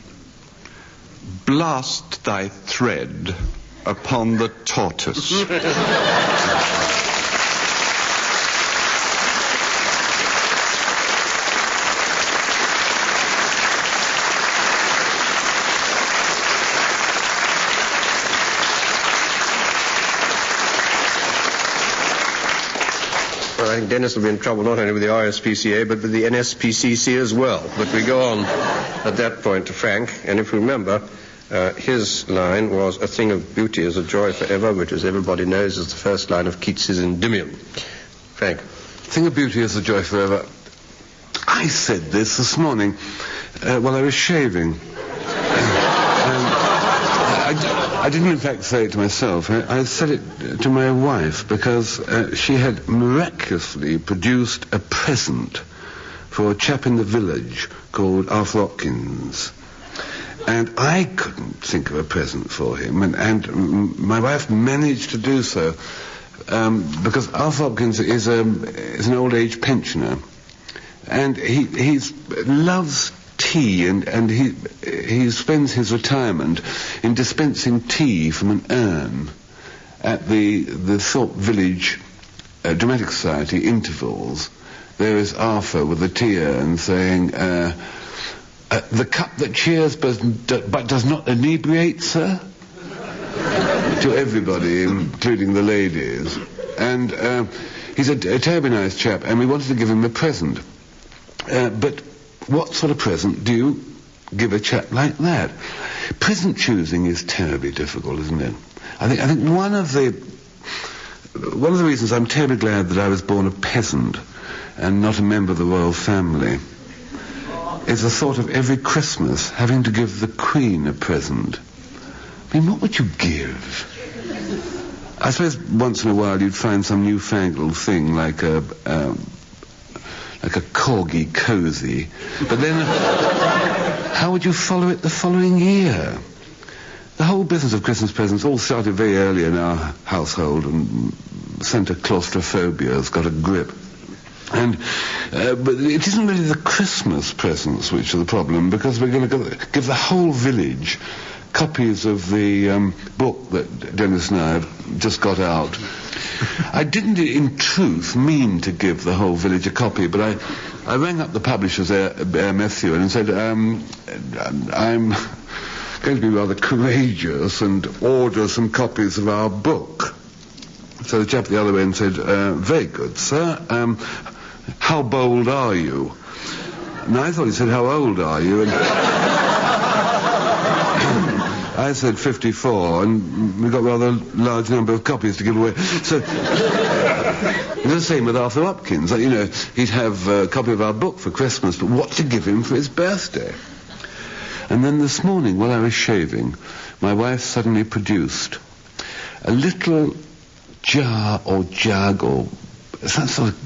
Blast thy thread upon the tortoise. I think Denis will be in trouble not only with the RSPCA but with the NSPCC as well. But we go on at that point to Frank, and if you remember, His line was, "A thing of beauty is a joy forever," which, as everybody knows, is the first line of Keats's Endymion. Frank. Thing of beauty is a joy forever. I said this morning while I was shaving. I didn't in fact say it to myself. I said it to my wife because she had miraculously produced a present for a chap in the village called Arthur Hopkins. And I couldn't think of a present for him, and my wife managed to do so because Arthur Hopkins is an old age pensioner, and he loves tea, and he spends his retirement in dispensing tea from an urn at the Thorpe Village Dramatic Society intervals. There is Arthur with the tea urn saying, "The cup that cheers but does not inebriate, sir," to everybody, including the ladies. And he's a terribly nice chap, and we wanted to give him a present. But what sort of present do you give a chap like that? Present choosing is terribly difficult, isn't it? I think one of the reasons I'm terribly glad that I was born a peasant and not a member of the royal family is the thought of every Christmas having to give the Queen a present. I mean, what would you give? I suppose once in a while you'd find some newfangled thing like a corgi cozy, but then how would you follow it the following year? The whole business of Christmas presents all started very early in our household, and Santa Claustrophobia has got a grip. And but it isn't really the Christmas presents which are the problem, because we're going to give the whole village copies of the book that Denis and I have just got out. I didn't, in truth, mean to give the whole village a copy, but I rang up the publishers there, Matthew, and said, I'm going to be rather courageous and order some copies of our book. So the chap at the other end said, very good, sir. How bold are you? And I thought he said, how old are you? And I said 54, and we got a rather large number of copies to give away. So it's the same with Arthur Hopkins. Like, you know, he'd have a copy of our book for Christmas, but what to give him for his birthday? And then this morning, while I was shaving, my wife suddenly produced a little jar or jug or some sort of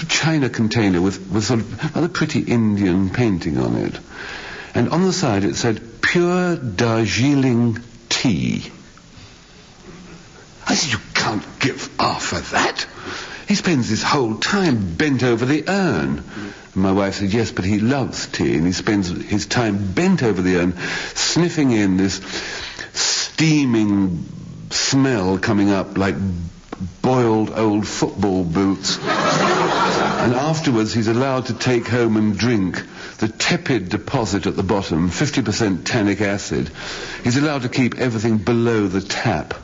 china container with sort of rather pretty Indian painting on it. And on the side it said, "Pure Darjeeling tea." I said, you can't give Arthur that. He spends his whole time bent over the urn. And my wife said, yes, but he loves tea, and he spends his time bent over the urn, sniffing in this steaming smell coming up like boiled old football boots. And afterwards he's allowed to take home and drink the tepid deposit at the bottom, 50% tannic acid. He's allowed to keep everything below the tap.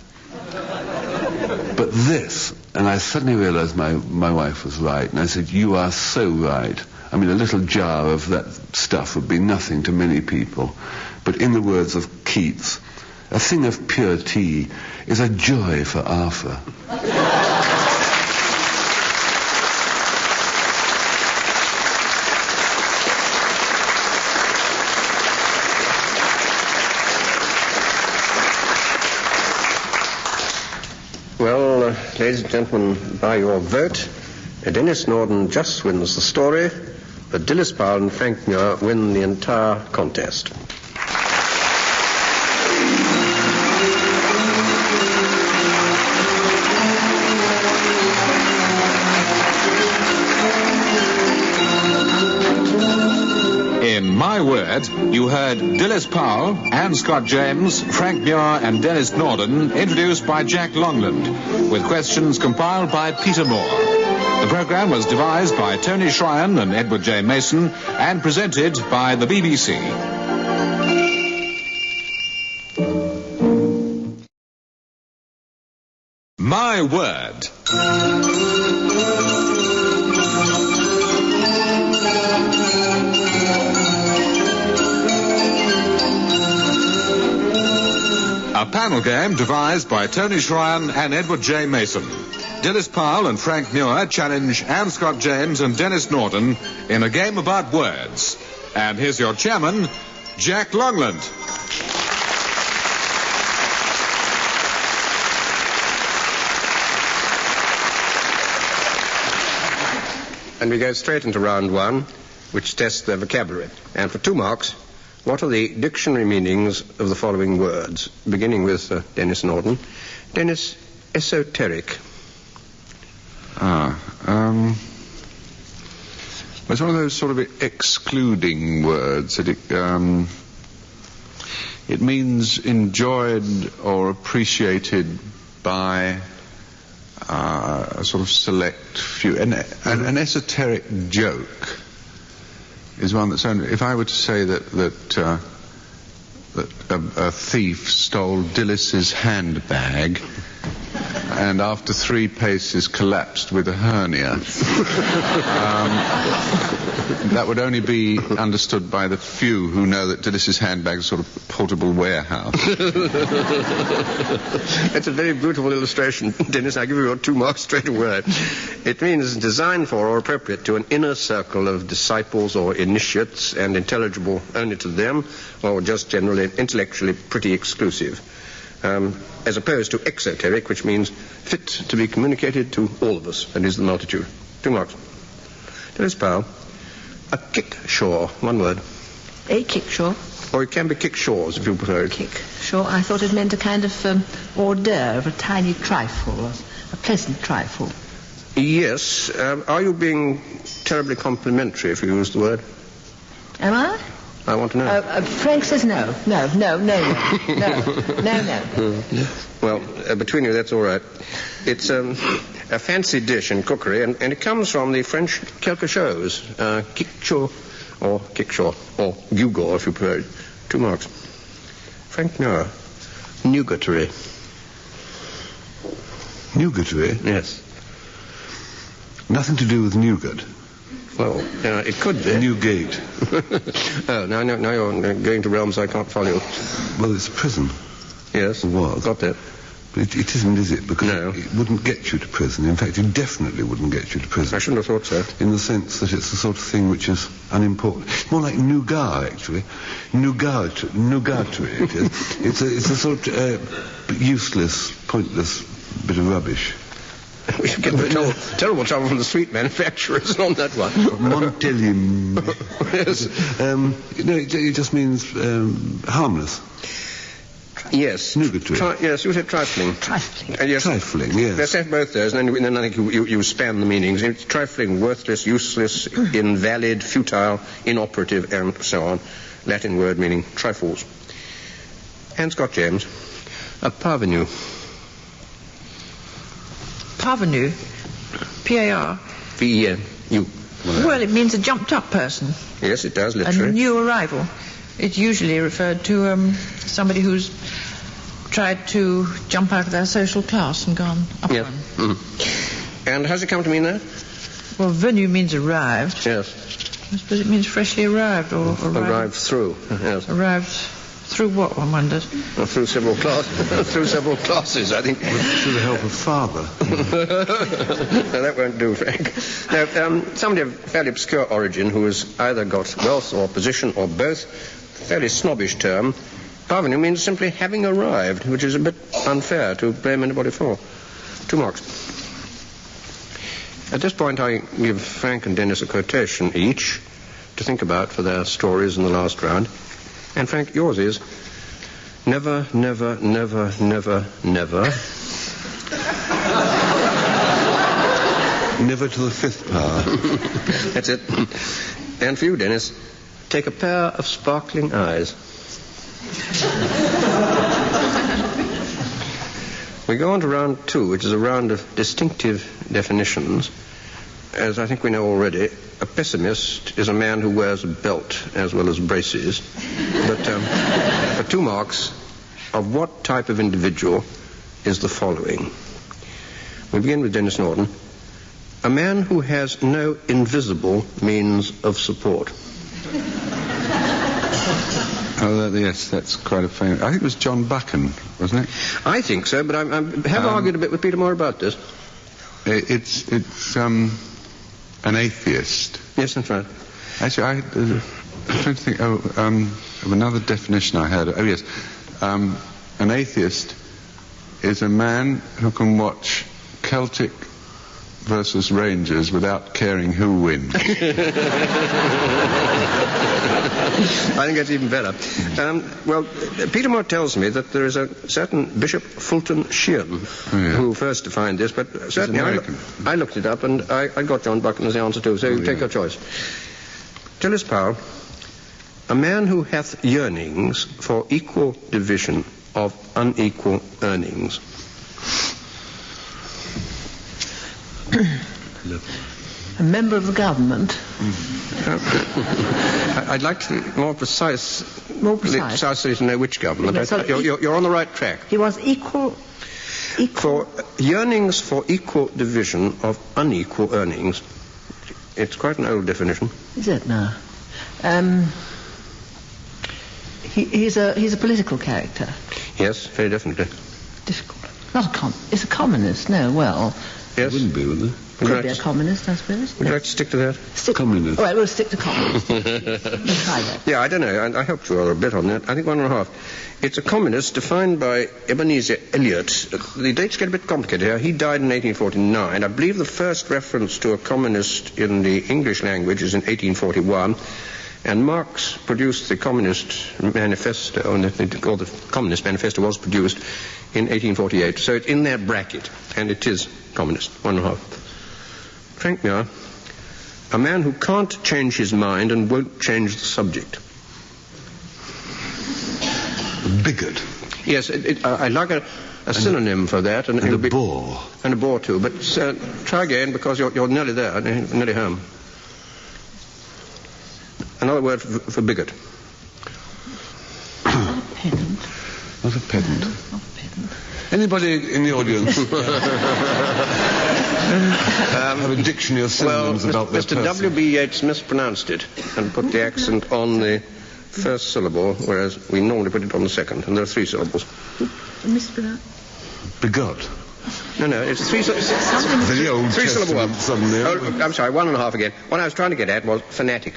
But this, and I suddenly realized my wife was right, and I said, you are so right. I mean, a little jar of that stuff would be nothing to many people. But in the words of Keats, a thing of pure tea is a joy for Arthur. Well, ladies and gentlemen, by your vote, Denis Norden just wins the story, but Dilys, Powell and Frank Muir win the entire contest. In My Word, you heard Dilys Powell, Anne Scott James, Frank Muir and Denis Norden, introduced by Jack Longland, with questions compiled by Peter Moore. The programme was devised by Tony Shryan and Edward J. Mason and presented by the BBC. My Word. A panel game devised by Tony Schreier and Edward J. Mason. Dilys Powell and Frank Muir challenge Anne Scott James and Denis Norden in a game about words. And here's your chairman, Jack Longland. And we go straight into round one, which tests their vocabulary. And for 2 marks, what are the dictionary meanings of the following words? Beginning with Denis Norden. Denis, esoteric. It's one of those sort of excluding words that it means enjoyed or appreciated by a sort of select few. An esoteric joke is one that's only. If I were to say that a thief stole Dilys's handbag and after 3 paces collapsed with a hernia, that would only be understood by the few who know that Dilys's handbag is a sort of portable warehouse. That's a very beautiful illustration, Denis. I give you your 2 marks straight away. It means designed for or appropriate to an inner circle of disciples or initiates and intelligible only to them, or just generally intellectually pretty exclusive. As opposed to exoteric, which means fit to be communicated to all of us, and is the multitude. 2 marks. Dilys Powell. A kickshaw, 1 word. A kickshaw? Or it can be kickshaws, if you prefer it. Kickshaw. I thought it meant a kind of hors d'oeuvre, a tiny trifle, a pleasant trifle. Yes. Are you being terribly complimentary, if you use the word? Am I? I want to know. Frank says no. No. Well, between you, that's all right. It's a fancy dish in cookery, and it comes from the French quelque chose. Kickshaw, or gewgaw, if you prefer it. 2 marks. Frank Muir. Nougatary. Nougatary? Yes. Nothing to do with nougat. Well, it could be. Newgate. Oh, now you're going to realms I can't follow. Well, it's a prison. Yes. It was. Got that. But it isn't, is it? Because no. It wouldn't get you to prison. In fact, it definitely wouldn't get you to prison. I shouldn't have thought so. In the sense that it's the sort of thing which is unimportant. It's more like nougat, actually. Nougatary, it is. It's a sort of useless, pointless bit of rubbish. We should get terrible trouble from the sweet manufacturers on that one. Montelium. Yes. It just means harmless. Yes. Nougatary. Yes, you said trifling. Trifling. Yes. Trifling, yes. Let's have both those, and then I think you span the meanings. It's trifling, worthless, useless, invalid, futile, inoperative, and so on. Latin word meaning trifles. Anne Scott James. A parvenu. Parvenu, P-A-R. V-E-N-U. Well, it means a jumped-up person. Yes, it does, literally. A new arrival. It's usually referred to somebody who's tried to jump out of their social class and gone up one. Mm-hmm. And how's it come to mean that? Well, venu means arrived. Yes. I suppose it means freshly arrived or arrived through. Yes. Arrived through what, one wonders? Well, through several classes, I think. Through the help of father. No, that won't do, Frank. Now, somebody of fairly obscure origin who has either got wealth or position or both, fairly snobbish term, parvenu means simply having arrived, which is a bit unfair to blame anybody for. 2 marks. At this point, I give Frank and Denis a quotation each to think about for their stories in the last round. And Frank, yours is never, never, never, never, never. Never to the 5th power. That's it. And for you, Denis, take a pair of sparkling eyes. We go on to round 2, which is a round of distinctive definitions. As I think we know already, a pessimist is a man who wears a belt as well as braces. But for 2 marks, of what type of individual is the following? We begin with Denis Norden. A man who has no invisible means of support. Oh, yes, that's quite a famous... I think it was John Buchan, wasn't it? I think so, but I have argued a bit with Peter Moore about this. It's an atheist. Yes, that's right. Actually, I'm trying to think of another definition I heard. Oh, yes. An atheist is a man who can watch Celtic versus Rangers without caring who wins. I think that's even better. Well, Peter Moore tells me that there is a certain Bishop Fulton Sheehan who first defined this, but certainly I looked it up and I got John Buchan as the answer too, so you take your choice. Dilys Powell, a man who hath yearnings for equal division of unequal earnings. A member of the government. I'd like to more precisely to know which government. You're on the right track. He was equal. For yearnings for equal division of unequal earnings. It's quite an old definition. Is it now? He's a political character. Yes, very definitely. Difficult. It's a communist. No, well. Yes. Wouldn't be, would it? Could be a communist, I suppose. Would you like to stick to that? Communist. All right, we'll stick to communist. We'll try that. Yeah, I don't know. I helped you a bit on that. I think 1.5. It's a communist defined by Ebenezer Elliott. The dates get a bit complicated here. He died in 1849. I believe the first reference to a communist in the English language is in 1841. And Marx produced the Communist Manifesto, or the Communist Manifesto was produced in 1848. So it's in their bracket, and it is communist, 1.5. Frank Muir, a man who can't change his mind and won't change the subject. Bigot. Yes, I like a synonym for that. And a bore. And a bore too. But try again, because you're nearly there, nearly home. Another word for bigot. Not a pedant. Not a pedant. Not a pedant. Anybody in the audience have a dictionary of synonyms about their person? Mr. W.B. Yeats mispronounced it and put the accent on the first syllable, whereas we normally put it on the second, and there are 3 syllables. Mispronounced? Begot. No, it's 3 syllables. Very old 3 syllable one. Suddenly. Oh, I'm sorry, 1.5 again. What I was trying to get at was fanatic.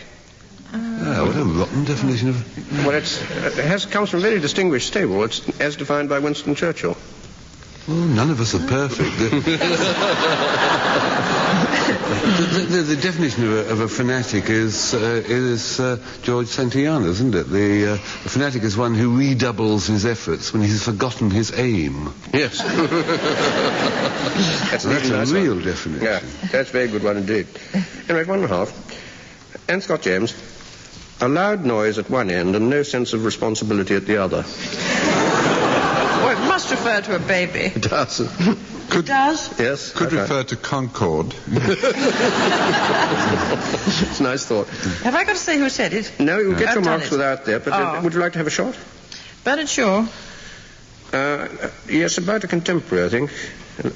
What a rotten definition of... Well, it comes from a very distinguished stable. It's as defined by Winston Churchill. Well, none of us are perfect. The definition of a fanatic is George Santayana, isn't it? A fanatic is one who redoubles his efforts when he's forgotten his aim. Yes. That's a real definition. Yeah, that's a very good one indeed. Anyway, 1.5. And Scott James, a loud noise at one end and no sense of responsibility at the other. Well, it must refer to a baby. It does. It does? Yes. Could refer to Concord. It's a nice thought. Have I got to say who said it? No, you'll get I've your done marks it. without that, but would you like to have a shot? Bernard Shaw. Yes, about a contemporary, I think.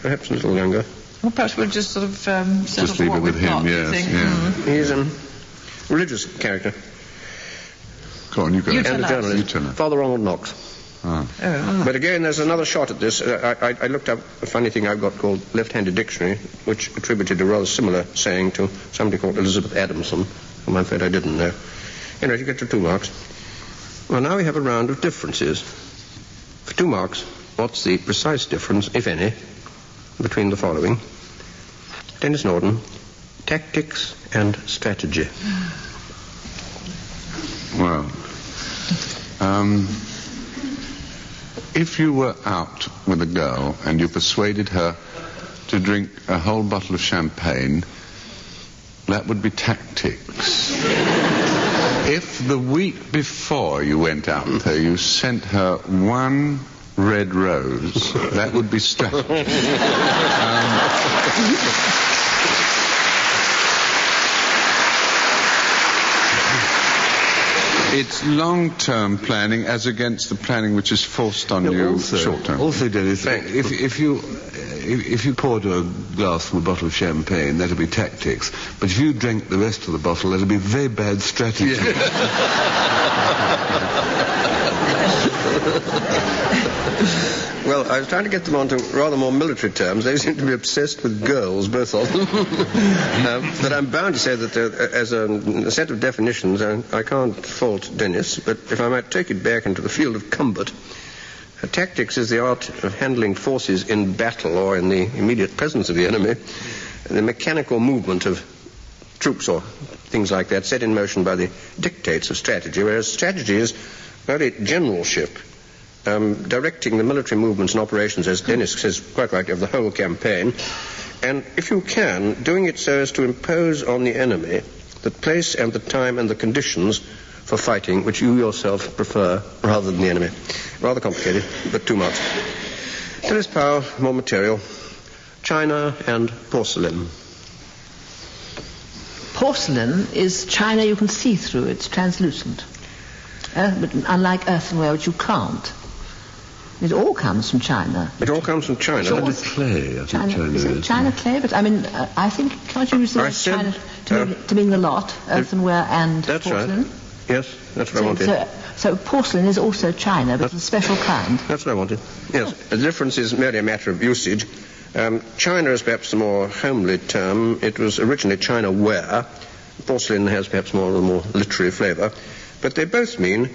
Perhaps a little younger. Well, perhaps we'll just sort of settle Just for leave what it with we've him, got, yes. I think. Yeah. He's a religious character. Go on, you go. You And tell a us. journalist. You tell us. Father Ronald Knox. Ah. But again, there's another shot at this. I looked up a funny thing I've got called Left-Handed Dictionary, which attributed a rather similar saying to somebody called Elizabeth Adamson, whom I'm afraid I didn't know. Anyway, you get your 2 marks. Well, now we have a round of differences. For 2 marks, what's the precise difference, if any, between the following? Denis Norden, tactics and strategy. Well, if you were out with a girl and you persuaded her to drink a whole bottle of champagne, that would be tactics. If the week before you went out with her, you sent her 1 red rose, that would be strategy. It's long-term planning as against the planning which is forced on you short-term. Also, Dennis, if you poured a glass from a bottle of champagne, that'd be tactics. But if you drank the rest of the bottle, that'd be very bad strategy. Well, I was trying to get them onto rather more military terms. They seem to be obsessed with girls, both of them. But I'm bound to say that as a set of definitions, I can't fault Denis, but if I might take it back into the field of combat, tactics is the art of handling forces in battle or in the immediate presence of the enemy, the mechanical movement of troops or things like that set in motion by the dictates of strategy, whereas strategy is very generalship, directing the military movements and operations, as Denis says quite rightly, of the whole campaign, and if you can, doing it so as to impose on the enemy the place and the time and the conditions for fighting which you yourself prefer rather than the enemy. Rather complicated, but 2 marks. Denis Powell, more material. China and porcelain. Porcelain is china you can see through. It's translucent. But unlike earthenware, which you can't. It all comes from China. It all comes from China. China clay, I think China is. It China clay? But, I mean, I think, can't you use the word China to mean the lot, earthenware and that's porcelain? Right. Yes, that's what I wanted. So porcelain is also China, but it's a special kind. That's what I wanted. Yes, the difference is merely a matter of usage. China is perhaps the more homely term. It was originally China ware. Porcelain has perhaps more literary flavour. But they both mean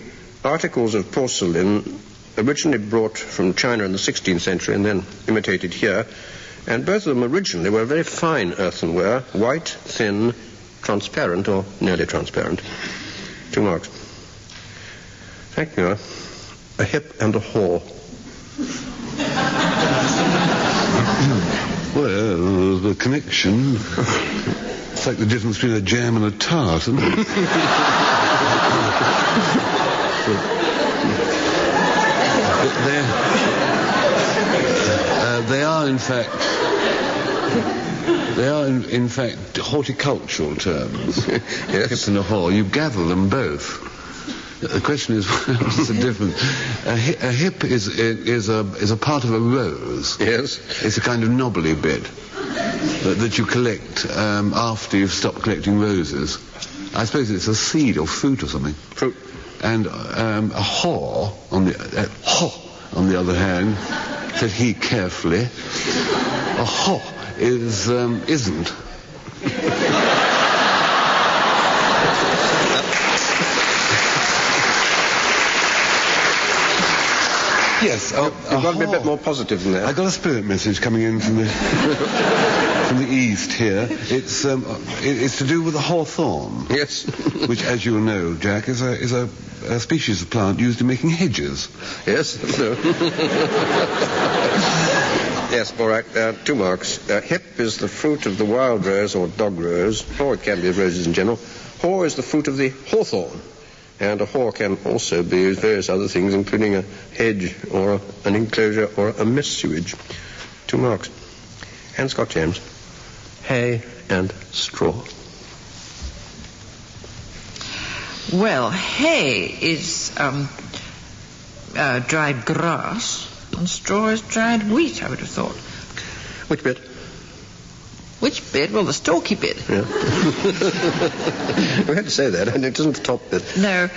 articles of porcelain originally brought from China in the 16th century and then imitated here. And both of them originally were very fine earthenware, white, thin, transparent or nearly transparent. 2 marks. Frank Muir, a hip and a haw. Well, the connection. It's like the difference between a jam and a tart, isn't it? They are, in fact, horticultural terms. Yes. Hip and a haw. You gather them both. The question is, what's the difference? A hip is a part of a rose. Yes. It's a kind of knobbly bit that you collect after you've stopped collecting roses. I suppose it's a seed or fruit or something. Fruit. And a haw, on the other hand, said he carefully, a haw isn't. Yes, you've got to be a bit more positive than that. I got a spirit message coming in from the from the east here. It's to do with the hawthorn. Yes. Which, as you know, Jack, is a species of plant used in making hedges. Yes. No. Yes. All right. 2 marks. Hip is the fruit of the wild rose or dog rose, or it can be roses in general. Haw is the fruit of the hawthorn. And a haw can also be various other things, including a hedge or an enclosure or a messuage. 2 marks. And Scott James. Hay and straw. Well, hay is dried grass, and straw is dried wheat, I would have thought. Which bit? Which bit? Well, the stalky bit. Yeah. We had to say that, and it isn't the top bit. No,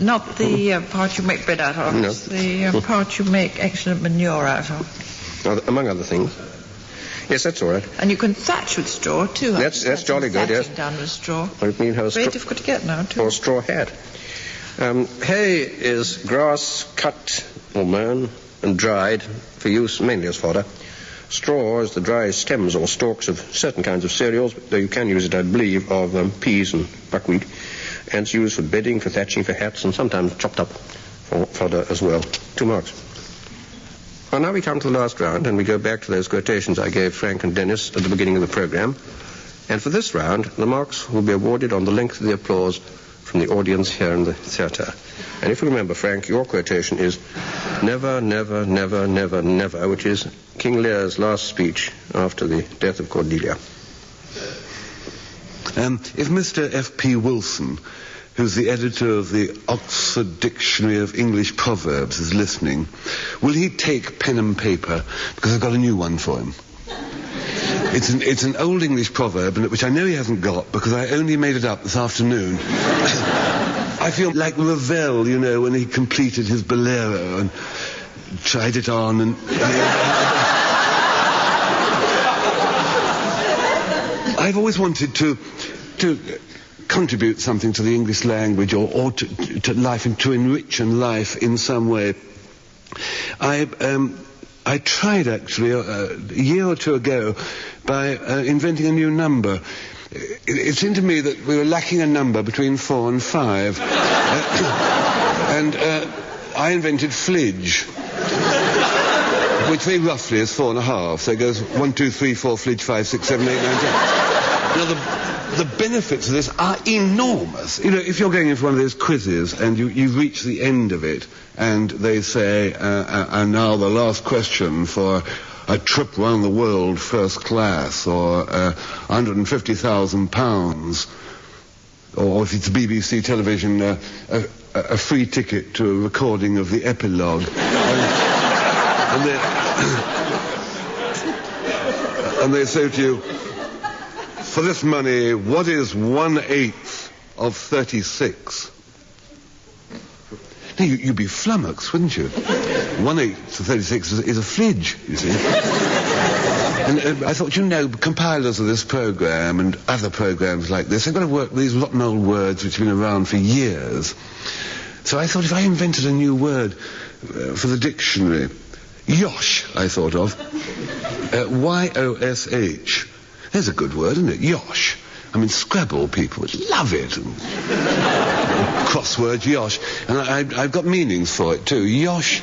not the part you make bread out of. No. It's the part you make excellent manure out of. Among other things. Yes, that's all right. And you can thatch with straw, too. That's jolly good, yes. Done with straw. I mean, very difficult to get now, too. Or a straw hat. Hay is grass cut or mown and dried for use mainly as fodder. Straw is the dry stems or stalks of certain kinds of cereals, though you can use it, I believe, of peas and buckwheat. And it's used for bedding, for thatching, for hats, and sometimes chopped up for fodder as well. 2 marks. Well, now we come to the last round, and we go back to those quotations I gave Frank and Denis at the beginning of the program. And for this round, the marks will be awarded on the length of the applause from the audience here in the theatre. And if you remember, Frank, your quotation is never, never, never, never, never, which is King Lear's last speech after the death of Cordelia. If Mr. F.P. Wilson, who's the editor of the Oxford Dictionary of English Proverbs, is listening, will he take pen and paper? Because I've got a new one for him. It's an old English proverb, which I know he hasn't got because I only made it up this afternoon. I feel like Ravel, you know, when he completed his bolero and tried it on and... I've always wanted to contribute something to the English language or to life and to enrich life in some way. I tried actually a year or two ago by inventing a new number. It seemed to me that we were lacking a number between 4 and 5. And I invented flidge, which very roughly is 4.5. So it goes 1, 2, 3, 4, flidge, 5, 6, 7, 8, 9, 10. Now, the benefits of this are enormous. You know, if you're going into one of those quizzes and you reach the end of it and they say, and now the last question for a trip around the world first class, or £150,000, or if it's BBC television, a free ticket to a recording of the epilogue. And they say to you, for this money, what is 1/8 of 36? Now, you'd be flummoxed, wouldn't you? 1/8 of 36 is a flidge, you see. And I thought, you know, compilers of this program and other programs like this, they've got to work with these rotten old words which have been around for years. So I thought if I invented a new word for the dictionary, yosh, I thought of. Y-O-S-H. There's a good word, isn't it? Yosh. I mean, Scrabble people would love it. And crossword, yosh. And I've got meanings for it, too. Yosh,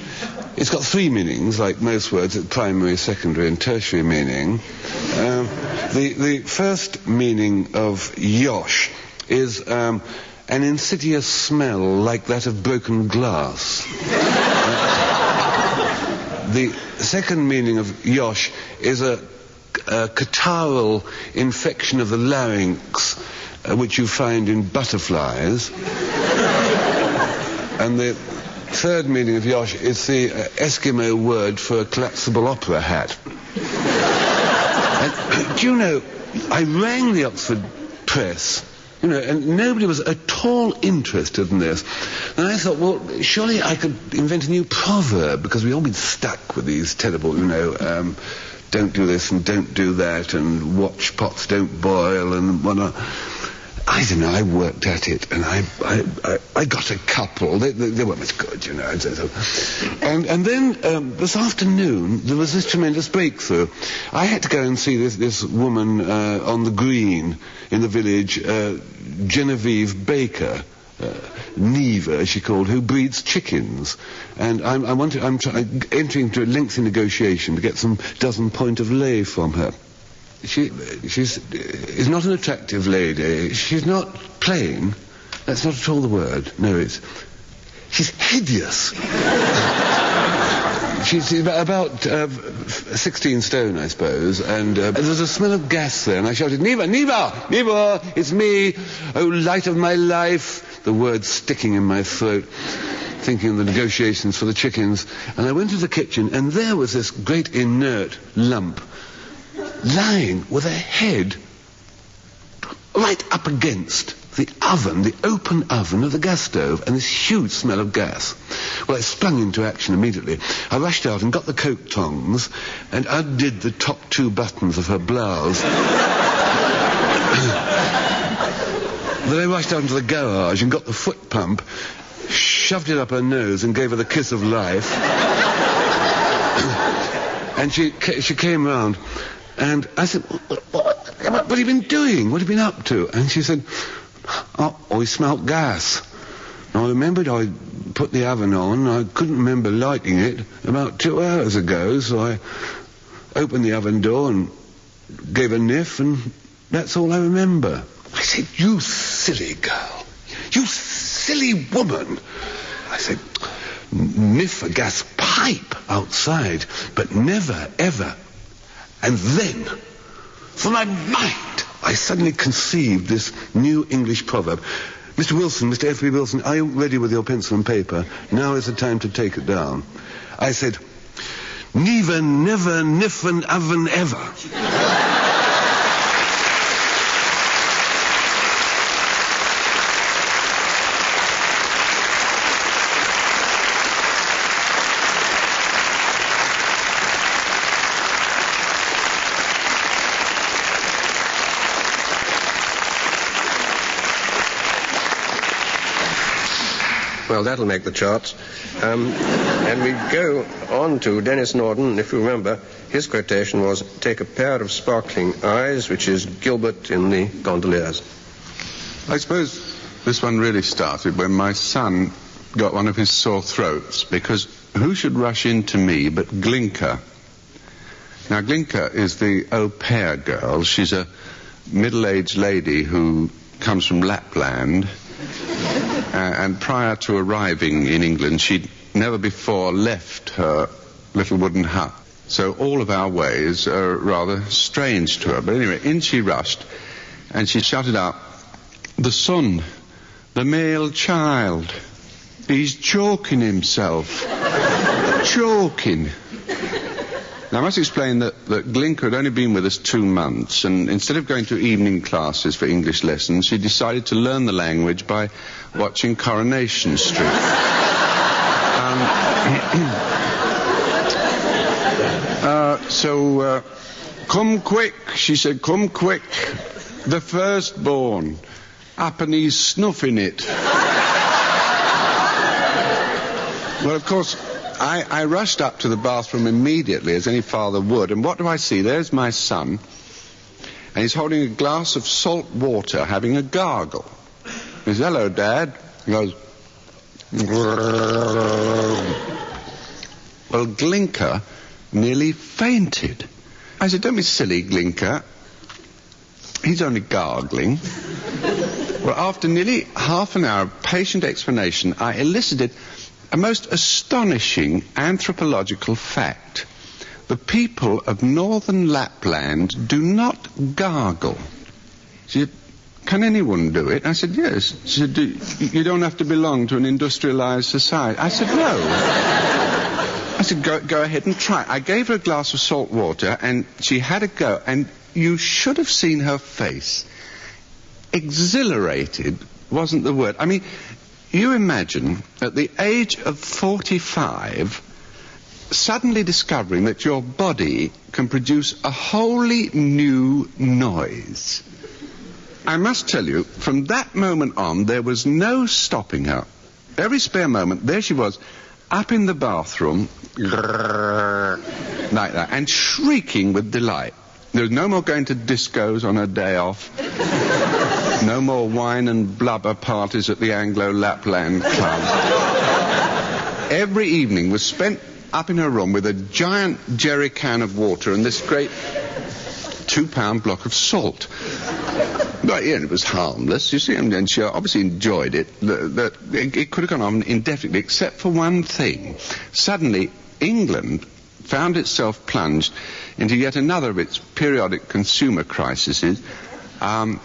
it's got 3 meanings, like most words, at primary, secondary, and tertiary meaning. The first meaning of yosh is an insidious smell like that of broken glass. The second meaning of yosh is a catarrhal infection of the larynx, which you find in butterflies. And the third meaning of yosh is the Eskimo word for a collapsible opera hat. And, do you know, I rang the Oxford Press, you know, and nobody was at all interested in this. And I thought, well, surely I could invent a new proverb, because we've all been stuck with these terrible, you know, don't do this and don't do that, and watch pots don't boil, and whatnot. I don't know, I worked at it, and I got a couple. They weren't much good, you know. And then this afternoon, there was this tremendous breakthrough. I had to go and see this woman on the green in the village, Genevieve Baker, Neva, she called, who breeds chickens. And I'm entering into a lengthy negotiation to get some dozen point of lay from her. She's not an attractive lady. She's not plain. That's not at all the word. No, she's hideous. She's about 16 stone, I suppose, and there's a smell of gas there, and I shouted, Neva, Neva, Neva, it's me, oh light of my life, the word sticking in my throat, thinking of the negotiations for the chickens. And I went to the kitchen, and there was this great inert lump lying with a head right up against the oven, the open oven of the gas stove, and this huge smell of gas. Well, I sprung into action immediately. I rushed out and got the coke tongs and undid the top 2 buttons of her blouse. Then I rushed out into the garage and got the foot pump, shoved it up her nose and gave her the kiss of life. And she came round. And I said, what have you been doing? What have you been up to? And she said, oh, I smelt gas. And I remembered I put the oven on. I couldn't remember lighting it about 2 hours ago, so I opened the oven door and gave a niff, and that's all I remember. I said, you silly girl. You silly woman. I said, niff a gas pipe outside, but never, ever. And then, from my mind, I suddenly conceived this new English proverb. Mr. Wilson, Mr. F.B. Wilson, are you ready with your pencil and paper? Now is the time to take it down. I said, never, never, niffen, oven, ever. Well, that'll make the charts. And we go on to Denis Norden. If you remember, his quotation was, "Take a pair of sparkling eyes," which is Gilbert in the Gondoliers. I suppose this one really started when my son got one of his sore throats, because who should rush into me but Glinka? Now, Glinka is the au pair girl. She's a middle-aged lady who comes from Lapland, and prior to arriving in England, she'd never before left her little wooden hut. So all of our ways are rather strange to her. But anyway, in she rushed, and she shouted out, "The son, the male child, he's choking himself." Choking. Now, I must explain that Glinka had only been with us 2 months, and instead of going to evening classes for English lessons, she decided to learn the language by watching Coronation Street. So, "Come quick," she said, "come quick. The firstborn. Up and he's snuffing it." Well, of course, I rushed up to the bathroom immediately, as any father would, and what do I see? There's my son, and he's holding a glass of salt water, having a gargle. He says, "Hello, Dad." He goes, well, Glinka nearly fainted. I said, "Don't be silly, Glinka. He's only gargling." Well, after nearly half an hour of patient explanation, I elicited a most astonishing anthropological fact. The people of northern Lapland do not gargle. She said, "Can anyone do it?" I said, "Yes." She said, "You don't have to belong to an industrialized society." I said, "No." I said, go ahead and try. I gave her a glass of salt water, and she had a go, and you should have seen her face. Exhilarated wasn't the word. I mean, you imagine, at the age of 45, suddenly discovering that your body can produce a wholly new noise. I must tell you, from that moment on, there was no stopping her. Every spare moment, there she was, up in the bathroom, like that, and shrieking with delight. There was no more going to discos on her day off. No more wine and blubber parties at the Anglo-Lapland Club. Every evening was spent up in her room with a giant jerry can of water and this great 2-pound block of salt. But yeah, it was harmless, you see, and she obviously enjoyed it. It could have gone on indefinitely, except for one thing. Suddenly, England found itself plunged into yet another of its periodic consumer crises, a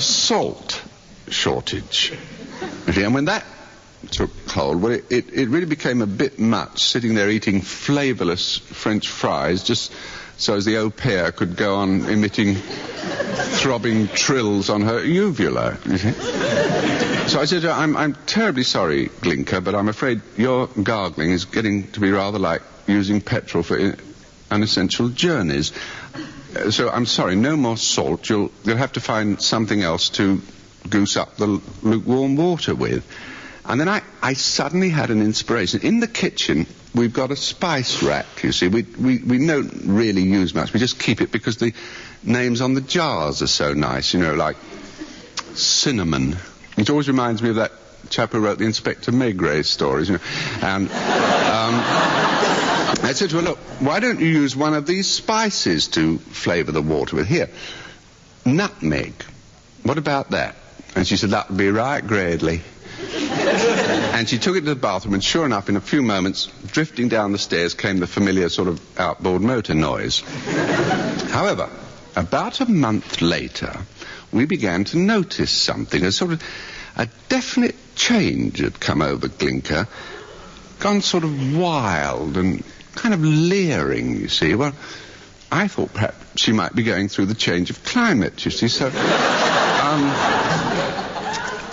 salt shortage. And when that took hold, well, it really became a bit much, sitting there eating flavourless French fries, just so as the au pair could go on emitting throbbing trills on her uvula, you see. So I said, I'm terribly sorry, Glinka, but I'm afraid your gargling is getting to be rather like using petrol for unessential journeys. So I'm sorry, no more salt. You'll have to find something else to goose up the lukewarm water with. And then I suddenly had an inspiration. In the kitchen, we've got a spice rack, you see. We don't really use much. We just keep it because the names on the jars are so nice, you know, like cinnamon. It always reminds me of that chap who wrote the Inspector Maigret stories, you know. And I said to her, look, why don't you use one of these spices to flavour the water with? Here, nutmeg. What about that? And she said, that would be right, Gradley. And she took it to the bathroom, and sure enough, in a few moments, drifting down the stairs came the familiar sort of outboard motor noise. However, about a month later, we began to notice something, a definite change had come over Glinka, gone sort of wild and kind of leering, you see. Well, I thought perhaps she might be going through the change of climate, you see, so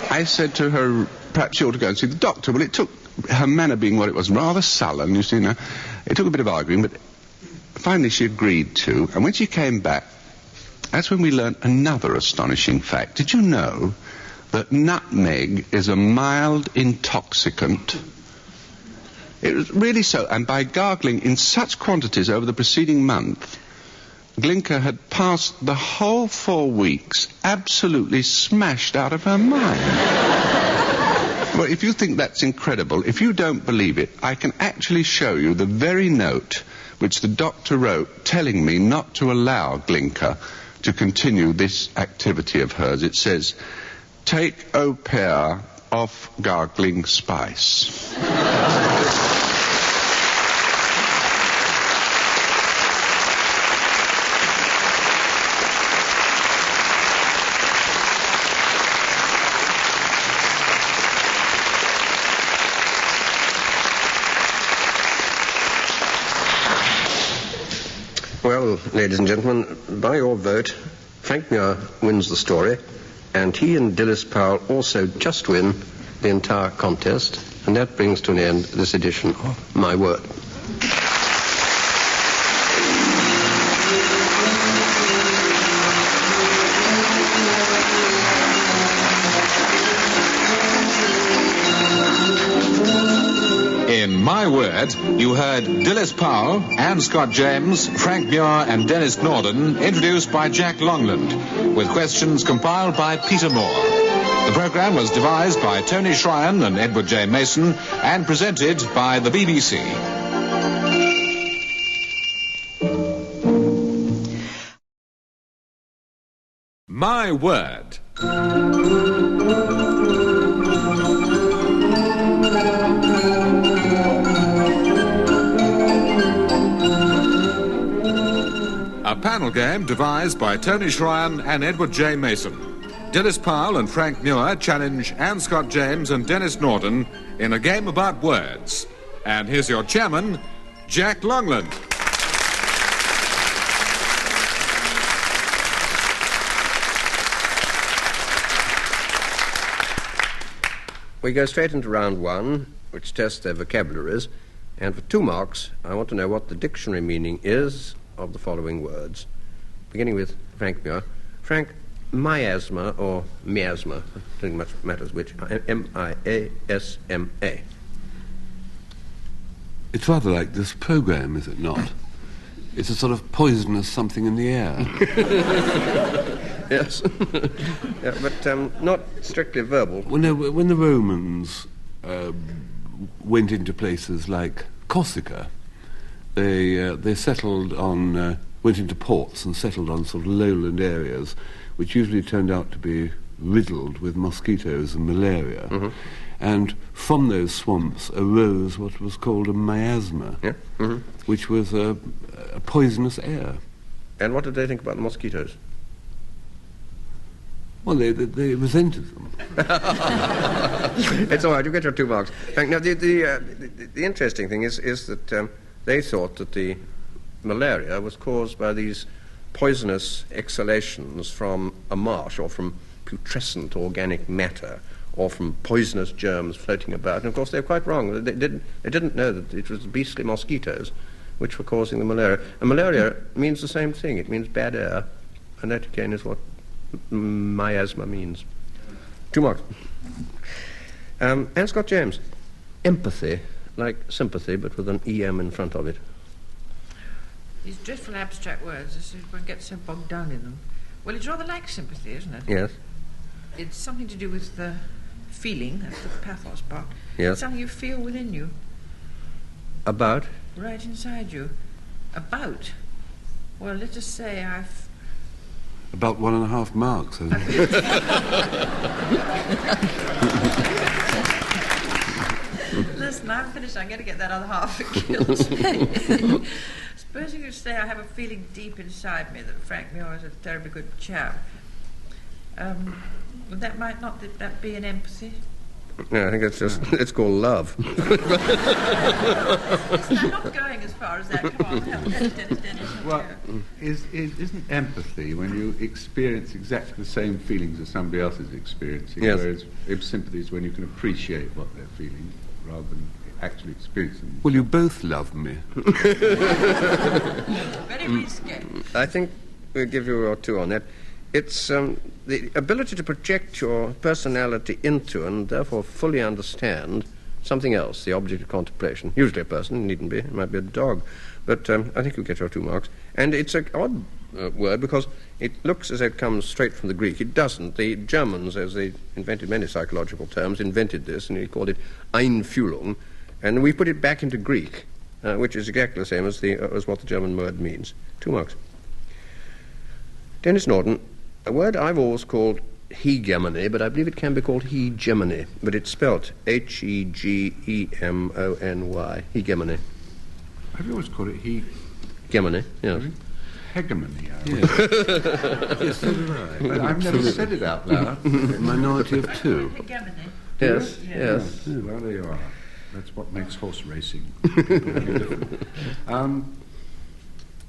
I said to her, perhaps she ought to go and see the doctor. Well, it took, her manner being what it was, rather sullen, you see, now. It took a bit of arguing, but finally she agreed to, and when she came back, that's when we learnt another astonishing fact. Did you know that nutmeg is a mild intoxicant. It was really so, and by gargling in such quantities over the preceding month, Glinka had passed the whole 4 weeks absolutely smashed out of her mind. Well, if you think that's incredible, if you don't believe it, I can actually show you the very note which the doctor wrote telling me not to allow Glinka to continue this activity of hers. It says, "Take au pair off gargling spice." Well, ladies and gentlemen, by your vote, Frank Muir wins the story, and he and Dilys Powell also just win the entire contest, and that brings to an end this edition of My Word. In My Word, you heard Dilys Powell, Anne Scott James, Frank Muir and Denis Norden, introduced by Jack Longland, with questions compiled by Peter Moore. The programme was devised by Tony Shryan and Edward J. Mason and presented by the BBC. My Word. A panel game devised by Tony Shryan and Edward J. Mason. Dilys Powell and Frank Muir challenge Anne Scott James and Denis Norden in a game about words. And here's your chairman, Jack Longland. We go straight into round one, which tests their vocabularies, and for 2 marks, I want to know what the dictionary meaning is of the following words. Beginning with Frank Muir. Frank, miasma or miasma, I don't think much matters which, M-I-A-S-M-A. It's rather like this program, is it not? It's a sort of poisonous something in the air. Yes. Yeah, but not strictly verbal. When the Romans went into places like Corsica, they settled on, went into ports and settled on sort of lowland areas, which usually turned out to be riddled with mosquitoes and malaria. Mm-hmm. And from those swamps arose what was called a miasma, yeah? Mm-hmm. Which was a poisonous air. And what did they think about the mosquitoes? Well, they resented them. It's all right, you get your 2 marks. Now, the interesting thing is that they thought that the malaria was caused by these poisonous exhalations from a marsh or from putrescent organic matter or from poisonous germs floating about. And, of course, they're quite wrong. They didn't know that it was beastly mosquitoes which were causing the malaria. And malaria means the same thing. It means bad air. And that, again, is what miasma means. 2 marks. Anne Scott James. Empathy, like sympathy, but with an EM in front of it. These dreadful abstract words, one gets so bogged down in them. Well, it's rather like sympathy, isn't it? Yes. It's something to do with the feeling, that's the pathos part. Yes. It's something you feel within you. About? Right inside you. About? Well, let us say I've... About 1.5 marks, I think. Listen, I'm finished. I'm going to get that other half killed. Supposing you say I have a feeling deep inside me that Frank Muir is a terribly good chap. That might not that be an empathy? No, I think it's called love. I'm not going as far as that. Come on, Dennis. Well, isn't empathy when you experience exactly the same feelings as somebody else is experiencing? Yes. Whereas sympathy is when you can appreciate what they're feeling rather than actually experience them. Well, you both love me. Very risky. I think we'll give you 2 on that. It's the ability to project your personality into and therefore fully understand something else, the object of contemplation. Usually a person, it needn't be, it might be a dog. But I think you get your 2 marks. And it's an odd word because it looks as though it comes straight from the Greek. It doesn't. The Germans, as they invented many psychological terms, invented this, and they called it Einfühlung. And we put it back into Greek, which is exactly the same as what the German word means. 2 marks. Denis Norden, a word I've always called hegemony, but I believe it can be called hegemony, but it's spelt Hegemony. Hegemony. I've always called it hegemony, yes. Hegemony. Yes, so do I. But I've never said it out loud. Minority of 2. Yes. Well, there you are. That's what makes horse racing.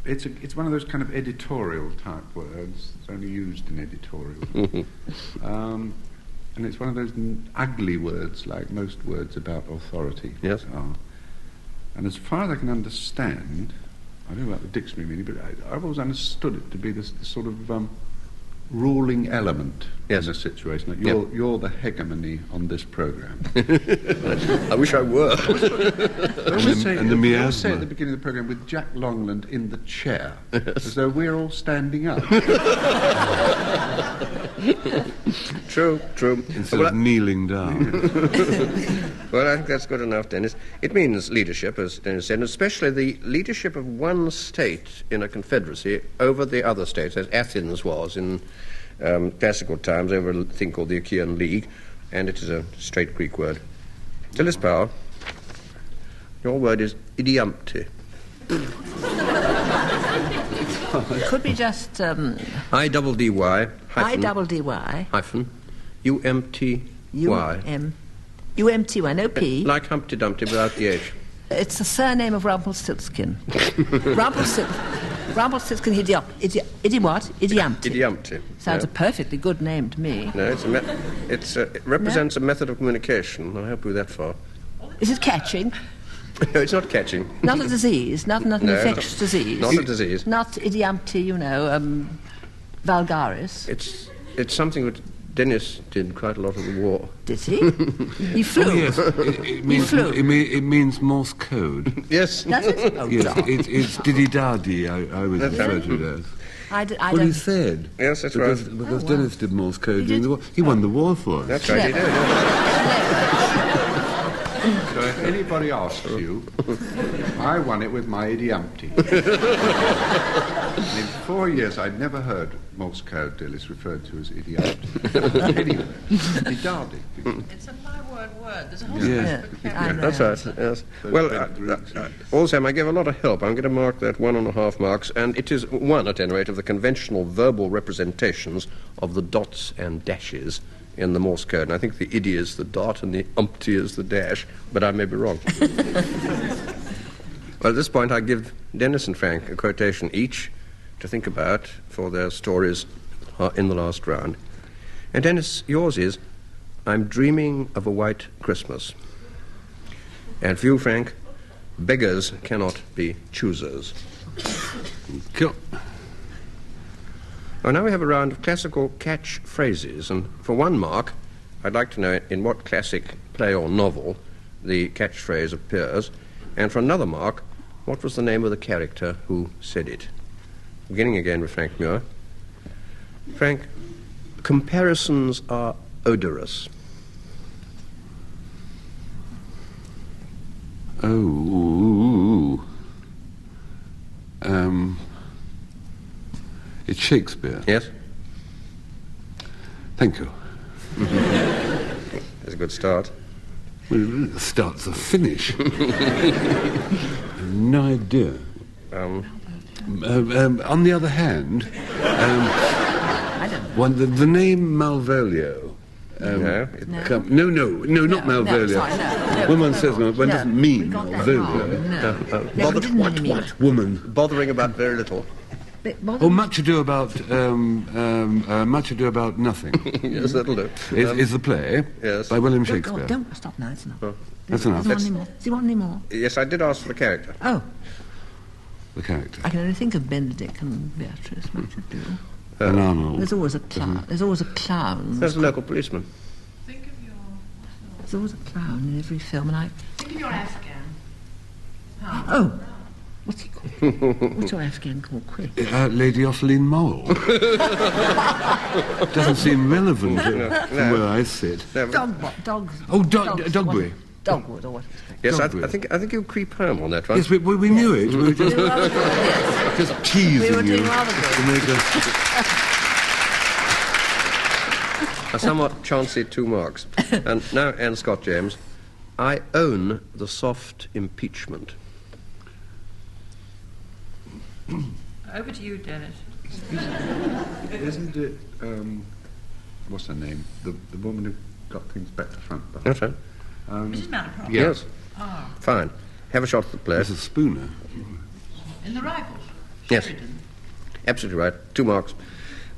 It's one of those kind of editorial type words. It's only used in editorial. And it's one of those ugly words, like most words about authority Yes. are. And as far as I can understand, I don't know about the dictionary meaning, but I've always understood it to be this sort of ruling element Yes. in a situation. Like Yep. you're the hegemony on this programme. I wish I were. And the we miasma. always say at the beginning of the programme with Jack Longland in the chair, as though we're all standing up. True. Instead of kneeling down. Well, I think that's good enough, Dennis. It means leadership, as Dennis said, and especially the leadership of one state in a confederacy over the other states, as Athens was in classical times over a thing called the Achaean League, and it is a straight Greek word. Dilys Powell, your word is idiumpty. Could be just I-double-D-Y I-double-D-Y hyphen U-M-T-Y. U-M-T-Y, no P. Like Humpty Dumpty without the H. It's the surname of Rumpelstiltskin. Rumpelstiltskin, Idiumpty. Idiumpty. Sounds Yeah. a perfectly good name to me. No, it represents a method of communication. I'll help you that far. Is it catching? No, it's not catching. Not a disease, not an No, infectious disease. Not a disease. Not idiumpty, vulgaris. It's something that Denis did quite a lot of the war. Did he? He flew. Oh, yes. It means, flew. It means Morse code. Yes. Does it? Oh, Yes, God. it's diddy-daddy, I was referred to it as. I Well, he don't... said. Yes, that's because, right. Because Oh, wow. Dennis did Morse code He during did? the war. He won the war for us. That's right, he did. Yeah. So if anybody asks you, I won it with my idiumpty. And in 4 years, I'd never heard Morse code Dilys referred to as idiumpty. Anyway, idiotic. It's a 5-word word. There's a whole Yeah. I know. That's right, yes. Well, also, I gave a lot of help. I'm going to mark that 1.5 marks, and it is one, at any rate, of the conventional verbal representations of the dots and dashes in the Morse code. And I think the idi is the dot and the umpty is the dash, but I may be wrong. Well, at this point, I give Denis and Frank a quotation each to think about for their stories in the last round. And Denis, yours is, I'm dreaming of a white Christmas. And for you, Frank, beggars cannot be choosers. Cool. Well, now we have a round of classical catchphrases, and for 1 mark, I'd like to know in what classic play or novel the catchphrase appears, and for another mark, what was the name of the character who said it. Beginning again with Frank Muir. Frank, comparisons are odorous. Oh. It's Shakespeare. Yes? Thank you. That's a good start. Well, it starts to finish. No idea. On the other hand, the name Malvolio. No. Not Malvolio. sorry, no. When one says one doesn't mean we got that Malvolio. wrong. No, we didn't really mean it. Woman. Bothering about very little. Oh, much ado about nothing. Yes, that'll do. Is the play Yes. by William Oh, Shakespeare. don't stop now, it's enough. That's enough. Does he want any more? Yes, I did ask for the character. Oh, The character. I can only think of Benedict and Beatrice. What to do? An Arnold. There's always a clown. There's always a clown. There's a local policeman. There's always a clown in every film, and I... Think of your Afghan. Oh! What's he called? What's your Afghan called? Quick. Lady Osseline Mole. Doesn't seem relevant from where I sit. Dogs. Oh, Dogbury. Dogwood, or what? Yes, I think you creep home on that one. Yes, we knew it. We were just teasing We were you. doing rather good. To make A somewhat chancy 2 marks. And now, Anne Scott James, I own the soft impeachment. Over to you, Dennis. Isn't it, what's her name? The woman who got things back to front. That's right. Mrs. Malaprop. Yes. Ah. Fine. Have a shot at the play. Mrs. Spooner. In the rifles. Yes. Sheridan. Absolutely right. 2 marks.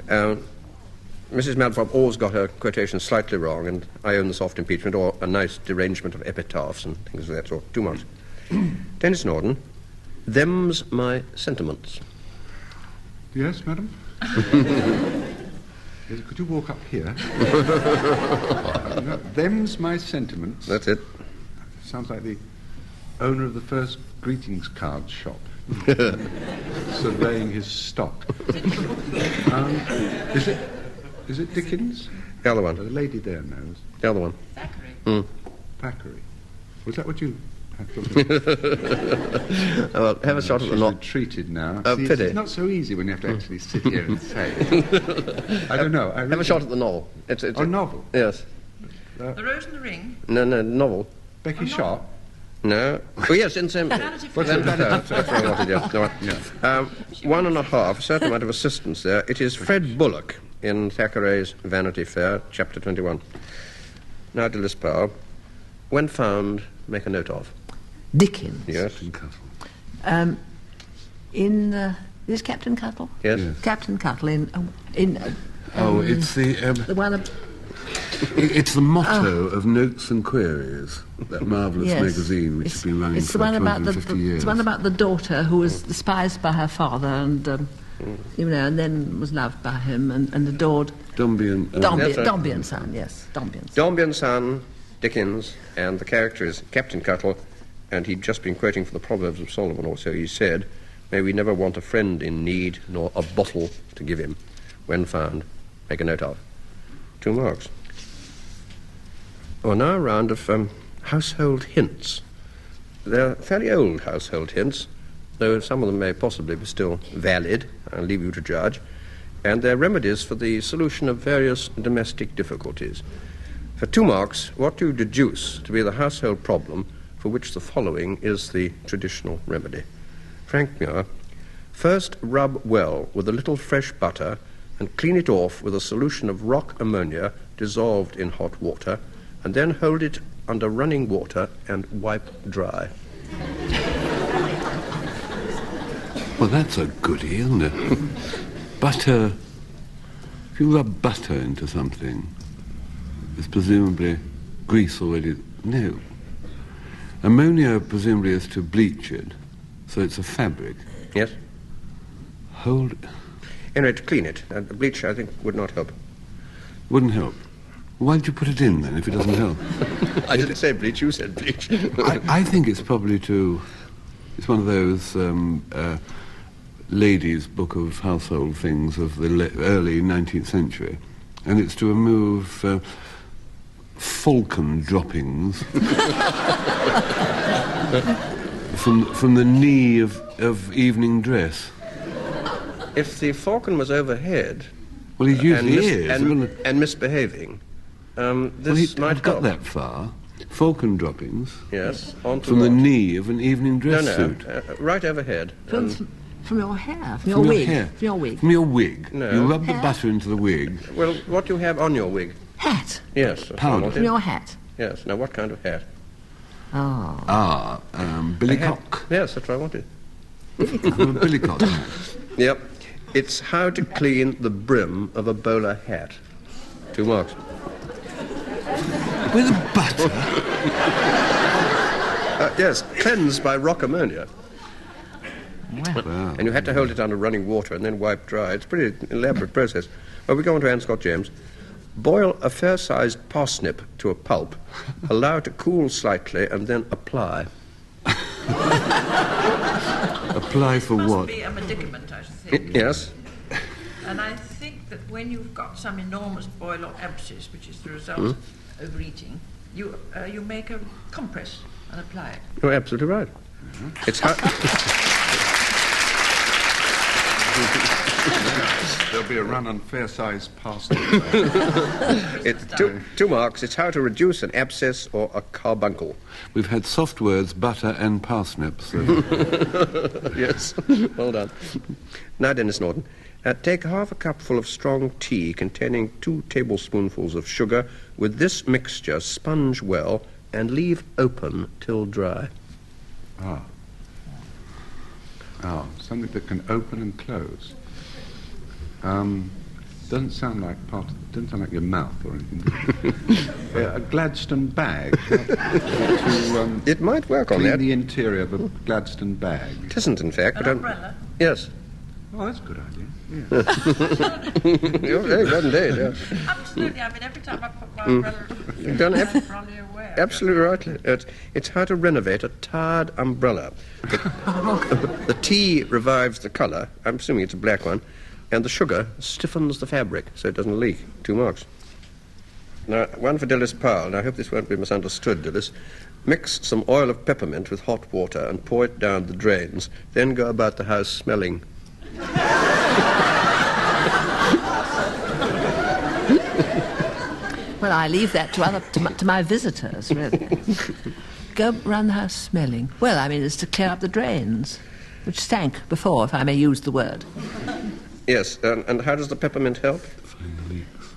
Mrs. Malaprop always got her quotation slightly wrong, and I own the soft impeachment, or a nice derangement of epitaphs and things of that sort. 2 marks. Denis Norden, them's my sentiments. Yes, madam? Could you walk up here? Them's my sentiments. That's it. Sounds like the owner of the first greetings card shop. Surveying his stock. Is it Dickens? The other The one. lady there knows. The other one. Thackeray. Thackeray. Was that what you had? Well, have a shot at the She's knot. retreated now. Oh, See, pity. it's not so easy when you have to actually sit here and say it. I don't know. Have a shot at the novel. It's A novel? Yes. The Rose and the Ring. No, novel. Becky Sharp? No. Oh, yes, in same... Vanity Fair. What's that? That's what I wanted, yeah. No, right. Yeah. 1.5, a certain amount of assistance there. It is Fred Bullock in Thackeray's Vanity Fair, chapter 21. Now, Dilys Powell, when found, make a note of. Dickens. Yes. Is Captain Cuttle? Yes. Yes. Captain Cuttle in It's the one. it's the motto of Notes and Queries, that marvellous Yes. magazine which has been running It's for the one about 250 the years. It's the one about the daughter who was despised by her father and and then was loved by him and adored. Dombey and That's right. Dombey and Son, yes, Dombey and Son. Dombey and Son, Dickens, and the character is Captain Cuttle, and he'd just been quoting from the Proverbs of Solomon, or so he said, may we never want a friend in need, nor a bottle to give him. When found, make a note of. 2 marks. Well, now a round of household hints. They're fairly old household hints, though some of them may possibly be still valid. I'll leave you to judge. And they're remedies for the solution of various domestic difficulties. For 2 marks, what do you deduce to be the household problem for which the following is the traditional remedy? Frank Muir, first rub well with a little fresh butter and clean it off with a solution of rock ammonia dissolved in hot water, and then hold it under running water and wipe dry. Well, that's a goodie, isn't it? Butter. If you rub butter into something, it's presumably grease already. No. Ammonia presumably is to bleach it, so it's a fabric. Yes? Hold. Anyway, to clean it. Bleach, I think, would not help. Wouldn't help. Why did you put it in then if it doesn't help? I didn't say bleach, you said bleach. I think it's probably to. It's one of those ladies' book of household things of the early 19th century, and it's to remove falcon droppings from the knee of evening dress. If the falcon was overhead Well, he usually is. and misbehaving, this Well, might I've got help. that far. Falcon droppings Yes, onto from the what? knee of an evening dress suit. Right overhead. From your hair, from From your your wig, hair. from your wig. From your wig. No. You rub the Hair. butter into the wig. Well, what do you have on your wig? Hat, Yes. that's what I Powder. wanted. from your hat. Yes. Now, what kind of hat? Oh, Billycock. Yes, that's what I wanted. A billycock hat. Yep. It's how to clean the brim of a bowler hat. 2 marks. With butter? Yes, cleansed by rock ammonia. Wow. And you had to hold it under running water and then wipe dry. It's a pretty elaborate process. Well, we go on to Anne Scott James. Boil a fair-sized parsnip to a pulp, allow it to cool slightly, and then apply. Apply for Must what? be a medicament, I should think. Yes. And I think that when you've got some enormous boil or abscess, which is the result of overeating, you make a compress and apply it. You're absolutely right. It's how... There'll be a run on fair-sized parsnips. It's two marks. It's how to reduce an abscess or a carbuncle. We've had soft words, butter and parsnips. Yes. Well done. Now, Denis Norden, take half a cupful of strong tea containing 2 tablespoonfuls of sugar. With this mixture, sponge well and leave open till dry. Something that can open and close. Doesn't sound like your mouth or anything. A Gladstone bag. It might work on clean that. the interior of a Gladstone bag. It isn't, in fact. An umbrella? Yes. Oh, that's a good idea. Yeah. You're very good indeed, yeah. Absolutely. I mean, every time I put my umbrella, You've done I'm probably aware. absolutely rightly. It's how to renovate a tarred umbrella. The tea revives the colour. I'm assuming it's a black one. And the sugar stiffens the fabric so it doesn't leak. 2 marks. Now, one for Dilys Powell, and I hope this won't be misunderstood, Dilys. Mix some oil of peppermint with hot water and pour it down the drains. Then go about the house smelling. Well, I leave that to my visitors, really. Go round the house smelling. Well, I mean, it's to clear up the drains, which stank before, if I may use the word. Yes, and how does the peppermint help? Find the leaks.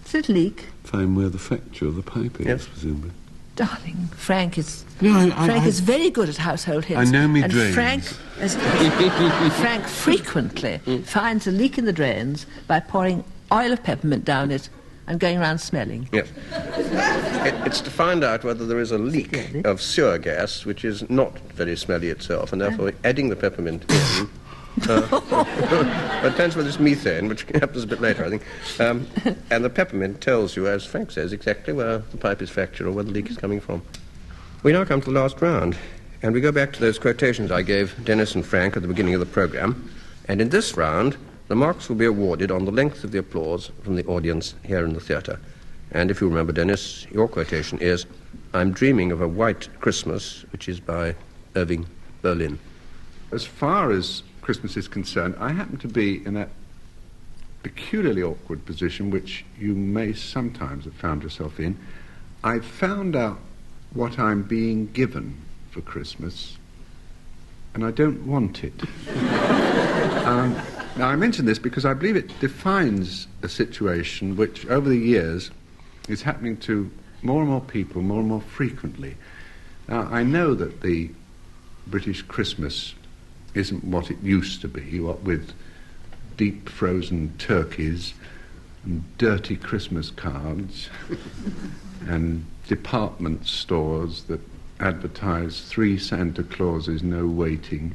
Does it leak? Find where the fracture of the pipe is, Yes. presumably. Darling, Frank is... Yeah, Frank is very good at household hints. I know me and drains. Frank frequently finds a leak in the drains by pouring oil of peppermint down it and going around smelling. Yes. It's to find out whether there is a leak of sewer gas, which is not very smelly itself, and therefore adding the peppermint in... it depends whether it's methane, which happens a bit later, I think. And the peppermint tells you, as Frank says, exactly where the pipe is fractured or where the leak is coming from. We now come to the last round, and we go back to those quotations I gave Denis and Frank at the beginning of the programme. And in this round, the marks will be awarded on the length of the applause from the audience here in the theatre. And if you remember, Denis, your quotation is, "I'm dreaming of a white Christmas," which is by Irving Berlin. As far as Christmas is concerned, I happen to be in that peculiarly awkward position which you may sometimes have found yourself in. I've found out what I'm being given for Christmas, and I don't want it. Now, I mention this because I believe it defines a situation which, over the years, is happening to more and more people more and more frequently. Now, I know that the British Christmas isn't what it used to be, what with deep frozen turkeys and dirty Christmas cards and department stores that advertise 3 Santa Clauses, no waiting,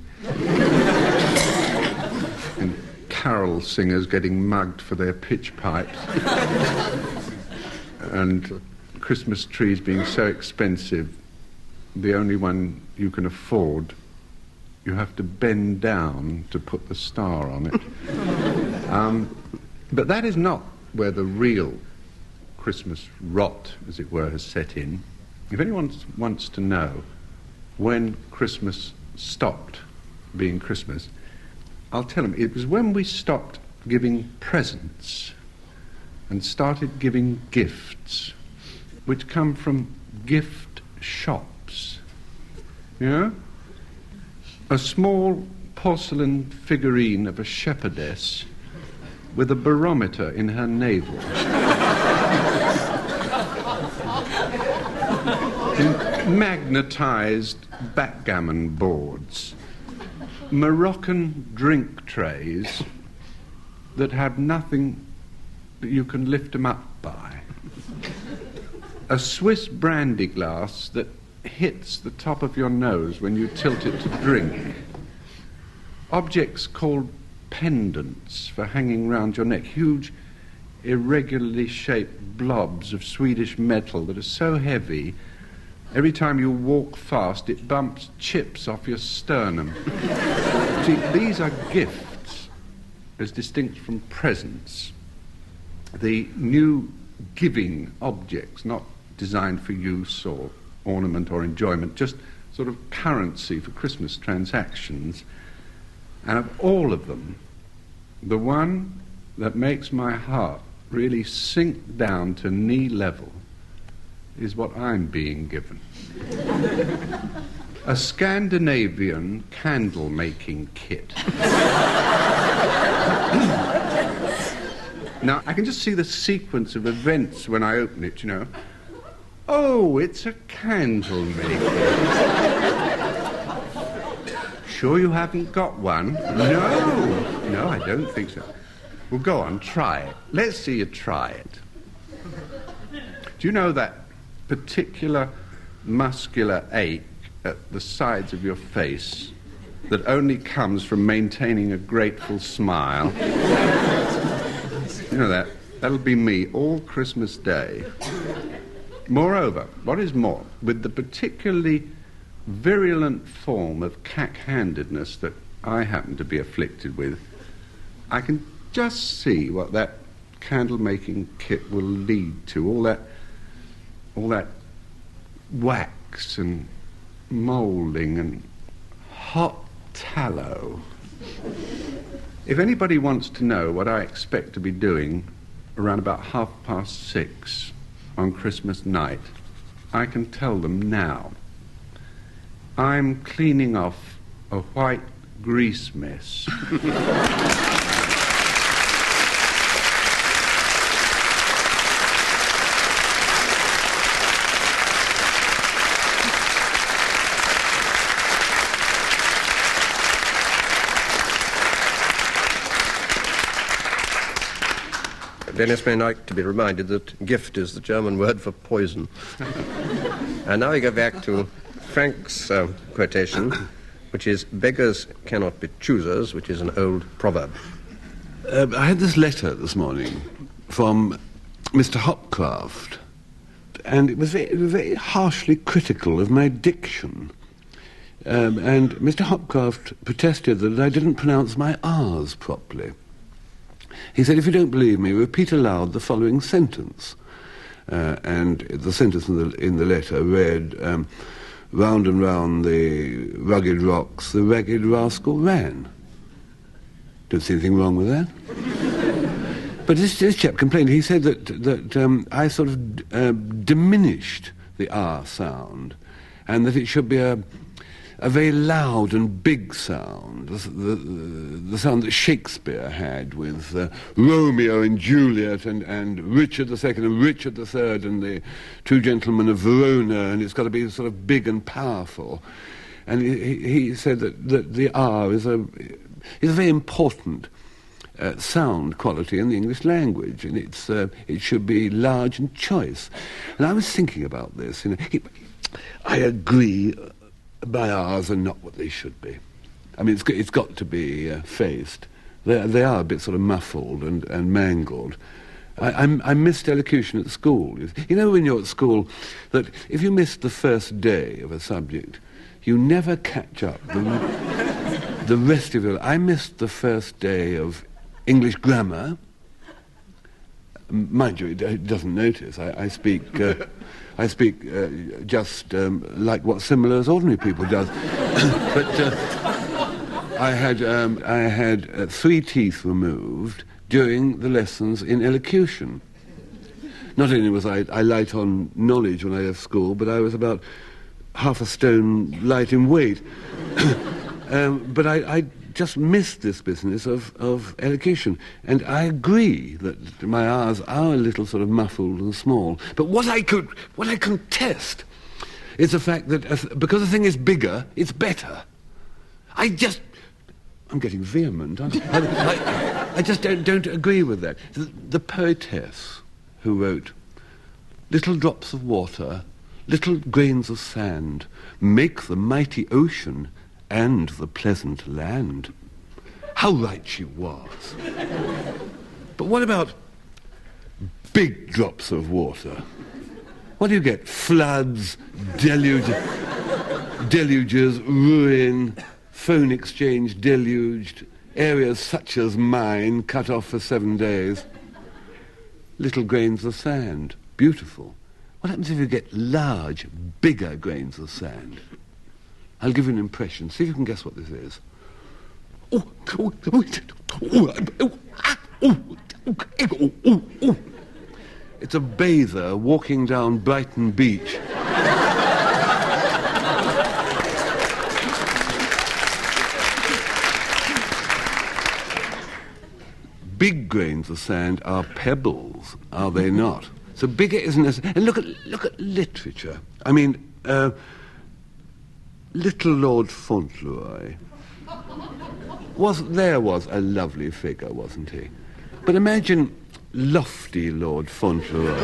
and carol singers getting mugged for their pitch pipes, and Christmas trees being so expensive, the only one you can afford, you have to bend down to put the star on it. But that is not where the real Christmas rot, as it were, has set in. If anyone wants to know when Christmas stopped being Christmas, I'll tell them it was when we stopped giving presents and started giving gifts, which come from gift shops. You know? A small porcelain figurine of a shepherdess with a barometer in her navel. Magnetized backgammon boards. Moroccan drink trays that have nothing that you can lift them up by. A Swiss brandy glass that hits the top of your nose when you tilt it to drink. objects called pendants for hanging round your neck, huge, irregularly shaped blobs of Swedish metal that are so heavy, every time you walk fast, it bumps chips off your sternum. See, these are gifts, as distinct from presents. The new giving objects, not designed for use or ornament or enjoyment, just sort of currency for Christmas transactions. And of all of them, the one that makes my heart really sink down to knee level is what I'm being given. A Scandinavian candle-making kit. Now, I can just see the sequence of events when I open it, you know. Oh, it's a candle maker. Sure you haven't got one? No, I don't think so. Well, go on, try it. Let's see you try it. Do you know that particular muscular ache at the sides of your face that only comes from maintaining a grateful smile? You know that? That'll be me all Christmas Day. Moreover, what is more, with the particularly virulent form of cack-handedness that I happen to be afflicted with, I can just see what that candle-making kit will lead to. All that wax and moulding and hot tallow. If anybody wants to know what I expect to be doing around about 6:30 on Christmas night, I can tell them now. I'm cleaning off a white grease mess. Dennis may like to be reminded that gift is the German word for poison. And now we go back to Frank's quotation, which is, beggars cannot be choosers, which is an old proverb. I had this letter this morning from Mr. Hopcroft, and it was very harshly critical of my diction. And Mr. Hopcroft protested that I didn't pronounce my R's properly. He said, if you don't believe me, repeat aloud the following sentence. And the sentence in the letter read, round and round the rugged rocks the ragged rascal ran. Don't see anything wrong with that. But this chap complained. He said that I sort of diminished the R sound, and that it should be a very loud and big sound, the sound that Shakespeare had with Romeo and Juliet and Richard II and Richard III and the Two Gentlemen of Verona, and it's got to be sort of big and powerful. And he said that the R is a very important sound quality in the English language, and it should be large and choice. And I was thinking about this. You know, I agree. My R's are not what they should be. I mean, it's got to be faced. They are a bit sort of muffled and mangled. I missed elocution at school. You know when you're at school that if you missed the first day of a subject, you never catch up the rest of your life. I missed the first day of English grammar. Mind you, it doesn't notice. I speak... I speak just like what similar as ordinary people does. But I had 3 teeth removed during the lessons in elocution. Not only was I light on knowledge when I left school, but I was about half a stone light in weight. But I just missed this business of elocution. And I agree that my R's are a little sort of muffled and small. But what I contest is the fact that because the thing is bigger, it's better. I'm getting vehement, aren't I? I just don't agree with that. The poetess who wrote, little drops of water, little grains of sand, make the mighty ocean and the pleasant land. How right she was. But what about big drops of water? What do you get? Floods, deluges, ruin, phone exchange deluged, areas such as mine cut off for 7 days. Little grains of sand, beautiful. What happens if you get large, bigger grains of sand? I'll give you an impression. See if you can guess what this is. It's a bather walking down Brighton Beach. Big grains of sand are pebbles, are they not? So bigger isn't as... And look at literature. I mean, little Lord Fauntleroy was a lovely figure, wasn't he? But imagine lofty Lord Fauntleroy.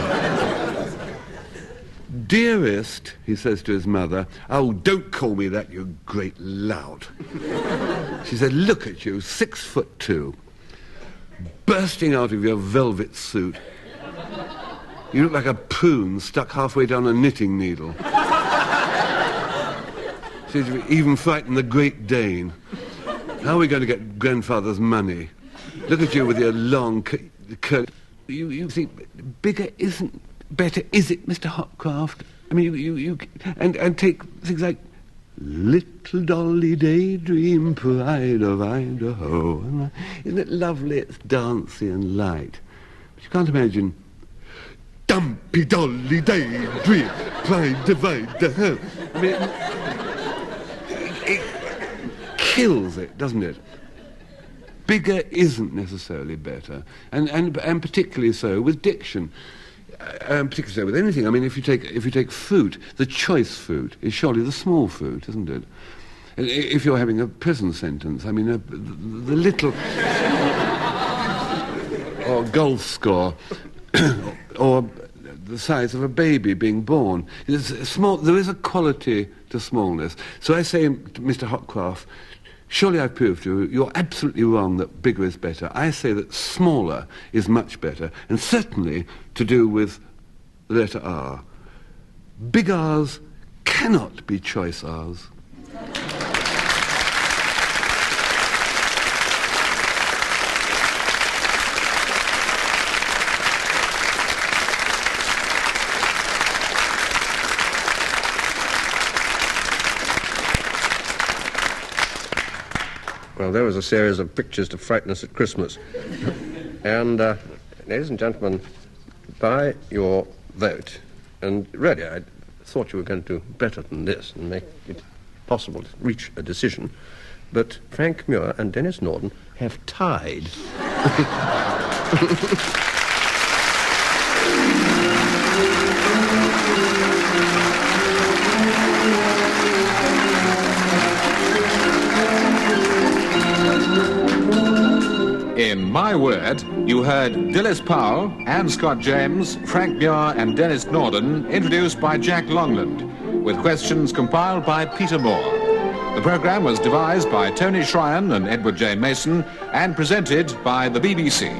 Dearest, he says to his mother, oh, don't call me that, you great lout. She said, look at you, 6'2", bursting out of your velvet suit. You look like a prune stuck halfway down a knitting needle. She said, even frighten the Great Dane. How are we going to get grandfather's money? Look at you with your long coat. You see, bigger isn't better, is it, Mr. Hopcroft? I mean, and take things like Little Dolly Daydream, Pride of Idaho. Isn't it lovely? It's dancey and light. But you can't imagine Dumpy Dolly Daydream, Pride of Idaho. I mean, it kills it, doesn't it? Bigger isn't necessarily better, and particularly so with diction. Particularly so with anything. I mean, if you take fruit, the choice fruit is surely the small fruit, isn't it? If you're having a prison sentence, I mean, the little or golf score, or the size of a baby being born. Small. There is a quality to smallness. So I say, Mr. Hopcroft, surely I've proved to you, you're absolutely wrong that bigger is better. I say that smaller is much better, and certainly to do with the letter R. Big R's cannot be choice R's. Well, there was a series of pictures to frighten us at Christmas. And, ladies and gentlemen, by your vote, and really I thought you were going to do better than this and make it possible to reach a decision, but Frank Muir and Denis Norden have tied. In My Word, you heard Dilys Powell, Anne Scott James, Frank Muir and Denis Norden, introduced by Jack Longland, with questions compiled by Peter Moore. The programme was devised by Tony Shryan and Edward J. Mason and presented by the BBC.